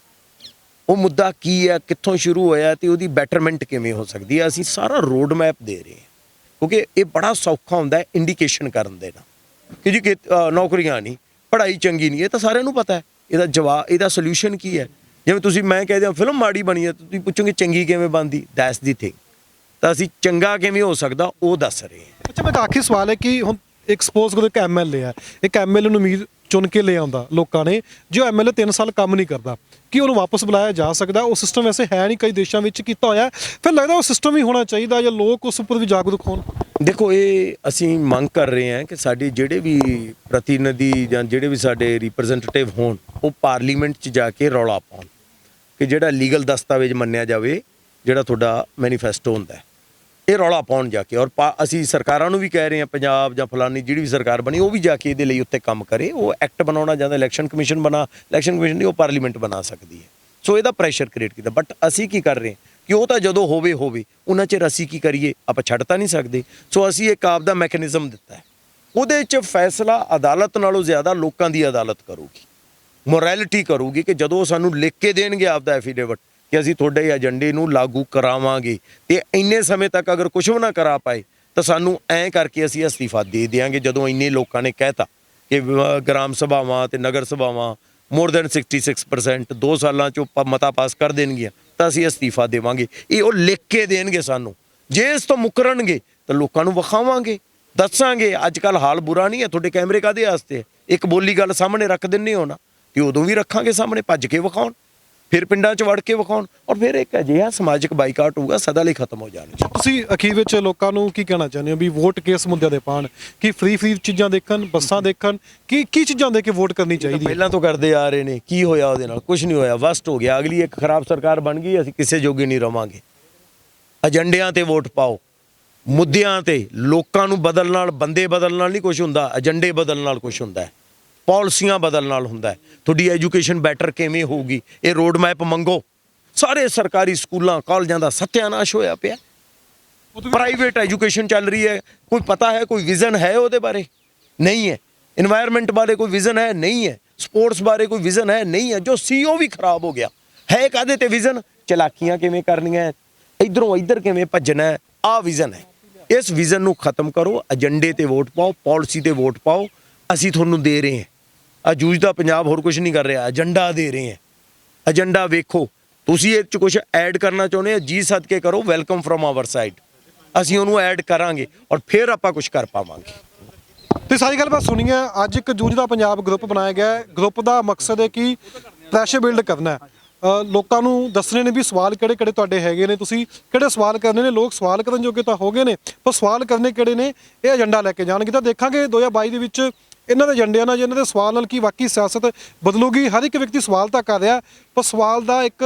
ਉਹ ਮੁੱਦਾ ਕੀ ਹੈ, ਕਿੱਥੋਂ ਸ਼ੁਰੂ ਹੋਇਆ ਤੇ ਉਹਦੀ ਬੈਟਰਮੈਂਟ ਕਿਵੇਂ ਹੋ ਸਕਦੀ ਹੈ। ਅਸੀਂ ਸਾਰਾ ਰੋਡ ਮੈਪ ਦੇ ਰਹੇ ਹਾਂ, ਕਿਉਂਕਿ ਇਹ ਬੜਾ ਸੌਖਾ ਹੁੰਦਾ ਹੈ ਇੰਡੀਕੇਸ਼ਨ ਕਰਨ ਦੇਣਾ ਕਿ ਜੀ ਕਿ ਨੌਕਰੀਆਂ ਨਹੀਂ, ਪੜ੍ਹਾਈ ਚੰਗੀ ਨਹੀਂ, ਇਹ ਤਾਂ ਸਾਰਿਆਂ ਨੂੰ ਪਤਾ ਹੈ। ਇਹਦਾ ਜਵਾਬ, ਇਹਦਾ ਸੋਲੂਸ਼ਨ ਕੀ ਹੈ? ਜਿਵੇਂ ਮੈਂ ਕਹਿ ਦਿਆਂ ਫਿਲਮ ਮਾੜੀ ਬਣੀ ਹੈ, ਤੁਸੀਂ ਪੁੱਛੋਗੇ ਚੰਗੀ ਕਿਵੇਂ ਬਣਦੀ, ਦੈਟਸ ਦੀ ਥਿੰਗ। ਤਾਂ ਅਸੀਂ ਚੰਗਾ ਕਿਵੇਂ ਹੋ ਸਕਦਾ ਉਹ ਦੱਸ ਰਹੇ ਹਾਂ। ਅੱਛਾ, ਮੇਰਾ ਆਖਰੀ ਸਵਾਲ ਹੈ ਕਿ ਹੁਣ ਇੱਕ ਸਪੋਜ਼ ਕਰੋ ਇੱਕ ਐਮਐਲਏ ਹੈ, ਇੱਕ ਐਮਐਲਏ ਨੂੰ ਉਮੀਦ ਚੁਣ ਕੇ ਲੈ ਆਉਂਦਾ ਲੋਕਾਂ ਨੇ, ਜੇ ਉਹ ਐਮਐਲਏ 3 ਸਾਲ ਕੰਮ ਨਹੀਂ ਕਰਦਾ, ਕਿ ਉਹਨੂੰ ਵਾਪਸ ਬੁਲਾਇਆ ਜਾ ਸਕਦਾ? ਉਹ ਸਿਸਟਮ ਵੈਸੇ ਹੈ ਨਹੀਂ, ਕਈ ਦੇਸ਼ਾਂ ਵਿੱਚ ਕੀਤਾ ਹੋਇਆ, ਫਿਰ ਲੱਗਦਾ ਉਹ ਸਿਸਟਮ ਵੀ ਹੋਣਾ ਚਾਹੀਦਾ ਜਾਂ ਲੋਕ ਉਸ ਉੱਪਰ ਵੀ ਜਾਗਰੂਕ ਹੋਣ। ਦੇਖੋ, ਇਹ ਅਸੀਂ ਮੰਗ ਕਰ ਰਹੇ ਹਾਂ ਕਿ ਸਾਡੇ ਜਿਹੜੇ ਵੀ ਪ੍ਰਤੀਨਿਧੀ ਜਾਂ ਜਿਹੜੇ ਵੀ ਸਾਡੇ ਰਿਪਰੈਜ਼ੈਂਟੇਟਿਵ ਹੋਣ, ਉਹ ਪਾਰਲੀਮੈਂਟ 'ਚ ਜਾ ਕੇ ਰੌਲਾ ਪਾਉਣ ਕਿ ਜਿਹੜਾ ਲੀਗਲ ਦਸਤਾਵੇਜ਼ ਮੰਨਿਆ ਜਾਵੇ, ਜਿਹੜਾ ਤੁਹਾਡਾ ਮੈਨੀਫੈਸਟੋ ਹੁੰਦਾ ਹੈ, ਇਹ ਰੌਲਾ ਪਾਉਣ ਜਾ ਕੇ। ਔਰ ਅਸੀਂ ਸਰਕਾਰਾਂ ਨੂੰ ਵੀ ਕਹਿ ਰਹੇ ਹਾਂ, ਪੰਜਾਬ ਜਾਂ ਫਲਾਨੀ ਜਿਹੜੀ ਵੀ ਸਰਕਾਰ ਬਣੀ, ਉਹ ਵੀ ਜਾ ਕੇ ਇਹਦੇ ਲਈ ਉੱਤੇ ਕੰਮ ਕਰੇ। ਉਹ ਐਕਟ ਬਣਾਉਣਾ ਚਾਹੁੰਦਾ, ਇਲੈਕਸ਼ਨ ਕਮਿਸ਼ਨ ਨਹੀਂ, ਉਹ ਪਾਰਲੀਮੈਂਟ ਬਣਾ ਸਕਦੀ ਹੈ। ਸੋ ਇਹਦਾ ਪ੍ਰੈਸ਼ਰ ਕ੍ਰੀਏਟ ਕੀਤਾ। ਬਟ ਅਸੀਂ ਕੀ ਕਰ ਰਹੇ ਹਾਂ ਕਿ ਉਹ ਤਾਂ ਜਦੋਂ ਹੋਵੇ ਉਹਨਾਂ ਚਿਰ ਅਸੀਂ ਕੀ ਕਰੀਏ, ਆਪਾਂ ਛੱਡ ਤਾਂ ਨਹੀਂ ਸਕਦੇ। ਸੋ ਅਸੀਂ ਇੱਕ ਆਪ ਦਾ ਮੈਕੈਨਿਜ਼ਮ ਦਿੱਤਾ ਹੈ, ਉਹਦੇ 'ਚ ਫੈਸਲਾ ਅਦਾਲਤ ਨਾਲੋਂ ਜ਼ਿਆਦਾ ਲੋਕਾਂ ਦੀ ਅਦਾਲਤ ਕਰੂਗੀ, ਮੋਰੈਲਿਟੀ ਕਰੂਗੀ, ਕਿ ਜਦੋਂ ਸਾਨੂੰ ਲਿਖ ਕੇ ਦੇਣਗੇ ਆਪਦਾ ਐਫੀਡੇਵਿਟ ਕਿ ਅਸੀਂ ਤੁਹਾਡੇ ਏਜੰਡੇ ਨੂੰ ਲਾਗੂ ਕਰਾਵਾਂਗੇ, ਤੇ ਇੰਨੇ ਸਮੇਂ ਤੱਕ ਅਗਰ ਕੁਝ ਵੀ ਨਾ ਕਰਾ ਪਾਏ ਤਾਂ ਸਾਨੂੰ ਐਂ ਕਰਕੇ ਅਸੀਂ ਅਸਤੀਫਾ ਦੇ ਦਿਆਂਗੇ। ਜਦੋਂ ਇੰਨੇ ਲੋਕਾਂ ਨੇ ਕਹਿਤਾ ਕਿ ਗ੍ਰਾਮ ਸਭਾਵਾਂ ਤੇ ਨਗਰ ਸਭਾਵਾਂ ਮੋਰ ਦੈਨ 66% 2 ਸਾਲਾਂ 'ਚ ਮਤਾ ਪਾਸ ਕਰ ਦੇਣਗੀਆਂ ਤਾਂ ਅਸੀਂ ਅਸਤੀਫਾ ਦੇਵਾਂਗੇ। ਇਹ ਉਹ ਲਿਖ ਕੇ ਦੇਣਗੇ ਸਾਨੂੰ। ਜੇ ਇਸ ਤੋਂ ਮੁਕਰਨਗੇ ਤਾਂ ਲੋਕਾਂ ਨੂੰ ਵਿਖਾਵਾਂਗੇ, ਦੱਸਾਂਗੇ। ਅੱਜ ਕੱਲ੍ਹ ਹਾਲ ਬੁਰਾ ਨਹੀਂ ਹੈ, ਤੁਹਾਡੇ ਕੈਮਰੇ ਕਾਹਦੇ ਵਾਸਤੇ? ਇੱਕ ਬੋਲੀ ਗੱਲ ਸਾਹਮਣੇ ਰੱਖ ਦਿੰਦੇ ਹੋ ਨਾ, ਤੇ ਉਦੋਂ ਵੀ ਰੱਖਾਂਗੇ ਸਾਹਮਣੇ, ਭੱਜ ਕੇ ਵਿਖਾਉਣ, ਫਿਰ ਪਿੰਡਾਂ 'ਚ ਵੜ ਕੇ ਵਿਖਾਉਣ, ਔਰ ਫਿਰ ਇੱਕ ਅਜਿਹਾ ਸਮਾਜਿਕ ਬਾਈਕਾਟ ਹੋਊਗਾ, ਸਦਾ ਲਈ ਖਤਮ ਹੋ ਜਾਣਗੇ। ਤੁਸੀਂ ਅਖੀਰ ਵਿੱਚ ਲੋਕਾਂ ਨੂੰ ਕੀ ਕਹਿਣਾ ਚਾਹੁੰਦੇ ਹੋ ਵੀ ਵੋਟ ਕਿਸ ਮੁੱਦਿਆਂ ਦੇ ਪਾਣ? ਕਿ ਫ੍ਰੀ ਚੀਜ਼ਾਂ ਦੇਖਣ, ਬੱਸਾਂ ਦੇਖਣ, ਕੀ ਚੀਜ਼ਾਂ ਦੇ ਕੇ ਵੋਟ ਕਰਨੀ ਚਾਹੀਦੀ ਹੈ? ਪਹਿਲਾਂ ਤੋਂ ਕਰਦੇ ਆ ਰਹੇ ਨੇ। ਕੀ ਹੋਇਆ ਉਹਦੇ ਨਾਲ? ਕੁਝ ਨਹੀਂ ਹੋਇਆ, ਵਸਟ ਹੋ ਗਿਆ। ਅਗਲੀ ਇੱਕ ਖਰਾਬ ਸਰਕਾਰ ਬਣ ਗਈ, ਅਸੀਂ ਕਿਸੇ ਜੋਗੇ ਨਹੀਂ ਰਵਾਂਗੇ। ਏਜੰਡਿਆਂ ਤੇ ਵੋਟ ਪਾਓ, ਮੁੱਦਿਆਂ ਤੇ। ਲੋਕਾਂ ਨੂੰ ਬਦਲਣ ਨਾਲ, ਬੰਦੇ ਬਦਲਣ ਨਾਲ ਨਹੀਂ ਕੁਝ ਹੁੰਦਾ, ਏਜੰਡੇ ਬਦਲਣ ਨਾਲ ਕੁਝ ਹੁੰਦਾ ਹੈ, ਪਾਲਿਸੀਆਂ ਬਦਲਣ ਨਾਲ ਹੁੰਦਾ ਹੈ। ਤੁਹਾਡੀ ਐਜੂਕੇਸ਼ਨ ਬੈਟਰ ਕਿਵੇਂ ਹੋਊਗੀ, ਇਹ ਰੋਡ ਮੈਪ ਮੰਗੋ। ਸਾਰੇ ਸਰਕਾਰੀ ਸਕੂਲਾਂ ਕਾਲਜਾਂ ਦਾ ਸੱਤਿਆਨਾਸ਼ ਹੋਇਆ ਪਿਆ, ਪ੍ਰਾਈਵੇਟ ਐਜੂਕੇਸ਼ਨ ਚੱਲ ਰਹੀ ਹੈ। ਕੋਈ ਪਤਾ ਹੈ, ਕੋਈ ਵਿਜ਼ਨ ਹੈ ਉਹਦੇ ਬਾਰੇ? ਨਹੀਂ ਹੈ। ਇਨਵਾਇਰਨਮੈਂਟ ਬਾਰੇ ਕੋਈ ਵਿਜ਼ਨ ਹੈ? ਨਹੀਂ ਹੈ। ਸਪੋਰਟਸ ਬਾਰੇ ਕੋਈ ਵਿਜ਼ਨ ਹੈ? ਨਹੀਂ ਹੈ। ਜੋ ਸੀ ਉਹ ਵੀ ਖਰਾਬ ਹੋ ਗਿਆ ਹੈ। ਕਾਹਦੇ ਤੇ ਵਿਜ਼ਨ? ਚਲਾਕੀਆਂ ਕਿਵੇਂ ਕਰਨੀਆਂ, ਇਧਰੋਂ ਇੱਧਰ ਕਿਵੇਂ ਭੱਜਣਾ ਹੈ, ਆਹ ਵਿਜ਼ਨ ਹੈ। ਇਸ ਵਿਜ਼ਨ ਨੂੰ ਖਤਮ ਕਰੋ, ਏਜੰਡੇ ਤੇ ਵੋਟ ਪਾਓ, ਪਾਲਿਸੀ ਤੇ ਵੋਟ ਪਾਓ। ਅਸੀਂ ਤੁਹਾਨੂੰ ਦੇ ਰਹੇ ਹਾਂ। ਆ ਜੂਝਦਾ ਪੰਜਾਬ ਹੋਰ ਕੁਝ ਨਹੀਂ ਕਰ ਰਿਹਾ, ਏਜੰਡਾ ਦੇ ਰਹੇ ਹਾਂ। ਏਜੰਡਾ ਵੇਖੋ, ਤੁਸੀਂ ਇਹ 'ਚ ਕੁਝ ਐਡ ਕਰਨਾ ਚਾਹੁੰਦੇ ਹੋ, ਜੀ ਸਦਕੇ ਕਰੋ, ਵੈਲਕਮ ਫਰੋਮ ਆਵਰ ਸਾਈਡ। ਅਸੀਂ ਉਹਨੂੰ ਐਡ ਕਰਾਂਗੇ ਔਰ ਫਿਰ ਆਪਾਂ ਕੁਝ ਕਰ ਪਾਵਾਂਗੇ। ਤੇ ਸਾਰੀ ਗੱਲਬਾਤ ਸੁਣੀ ਹੈ। ਅੱਜ ਇੱਕ ਜੂਝਦਾ ਪੰਜਾਬ ਗਰੁੱਪ ਬਣਾਇਆ ਗਿਆ ਹੈ। ਗਰੁੱਪ ਦਾ ਮਕਸਦ ਹੈ ਕਿ ਪ੍ਰੈਸ਼ਰ ਬਿਲਡ ਕਰਨਾ ਹੈ, ਲੋਕਾਂ ਨੂੰ ਦੱਸਣੇ ਨੇ ਵੀ ਸਵਾਲ ਕਿਹੜੇ ਤੁਹਾਡੇ ਹੈਗੇ ਨੇ, ਤੁਸੀਂ ਕਿਹੜੇ ਸਵਾਲ ਕਰਨੇ ਨੇ। ਲੋਕ ਸਵਾਲ ਕਰਨ ਜੋਗੇ ਤਾਂ ਹੋ ਗਏ ਨੇ, ਪਰ ਸਵਾਲ ਕਰਨੇ ਕਿਹੜੇ ਨੇ, ਇਹ ਏਜੰਡਾ ਲੈ ਕੇ ਜਾਣਗੇ। ਤਾਂ ਦੇਖਾਂਗੇ 2022 ਦੇ ਵਿੱਚ ਇਹਨਾਂ ਦੇ ਏਜੰਡਿਆਂ ਨਾਲ, ਇਹਨਾਂ ਦੇ ਸਵਾਲ ਨਾਲ ਕੀ ਵਾਕਈ ਸਿਆਸਤ ਬਦਲੂਗੀ। ਹਰ ਇੱਕ ਵਿਅਕਤੀ ਸਵਾਲ ਤਾਂ ਕਰ ਰਿਹਾ, ਪਰ ਸਵਾਲ ਦਾ ਇੱਕ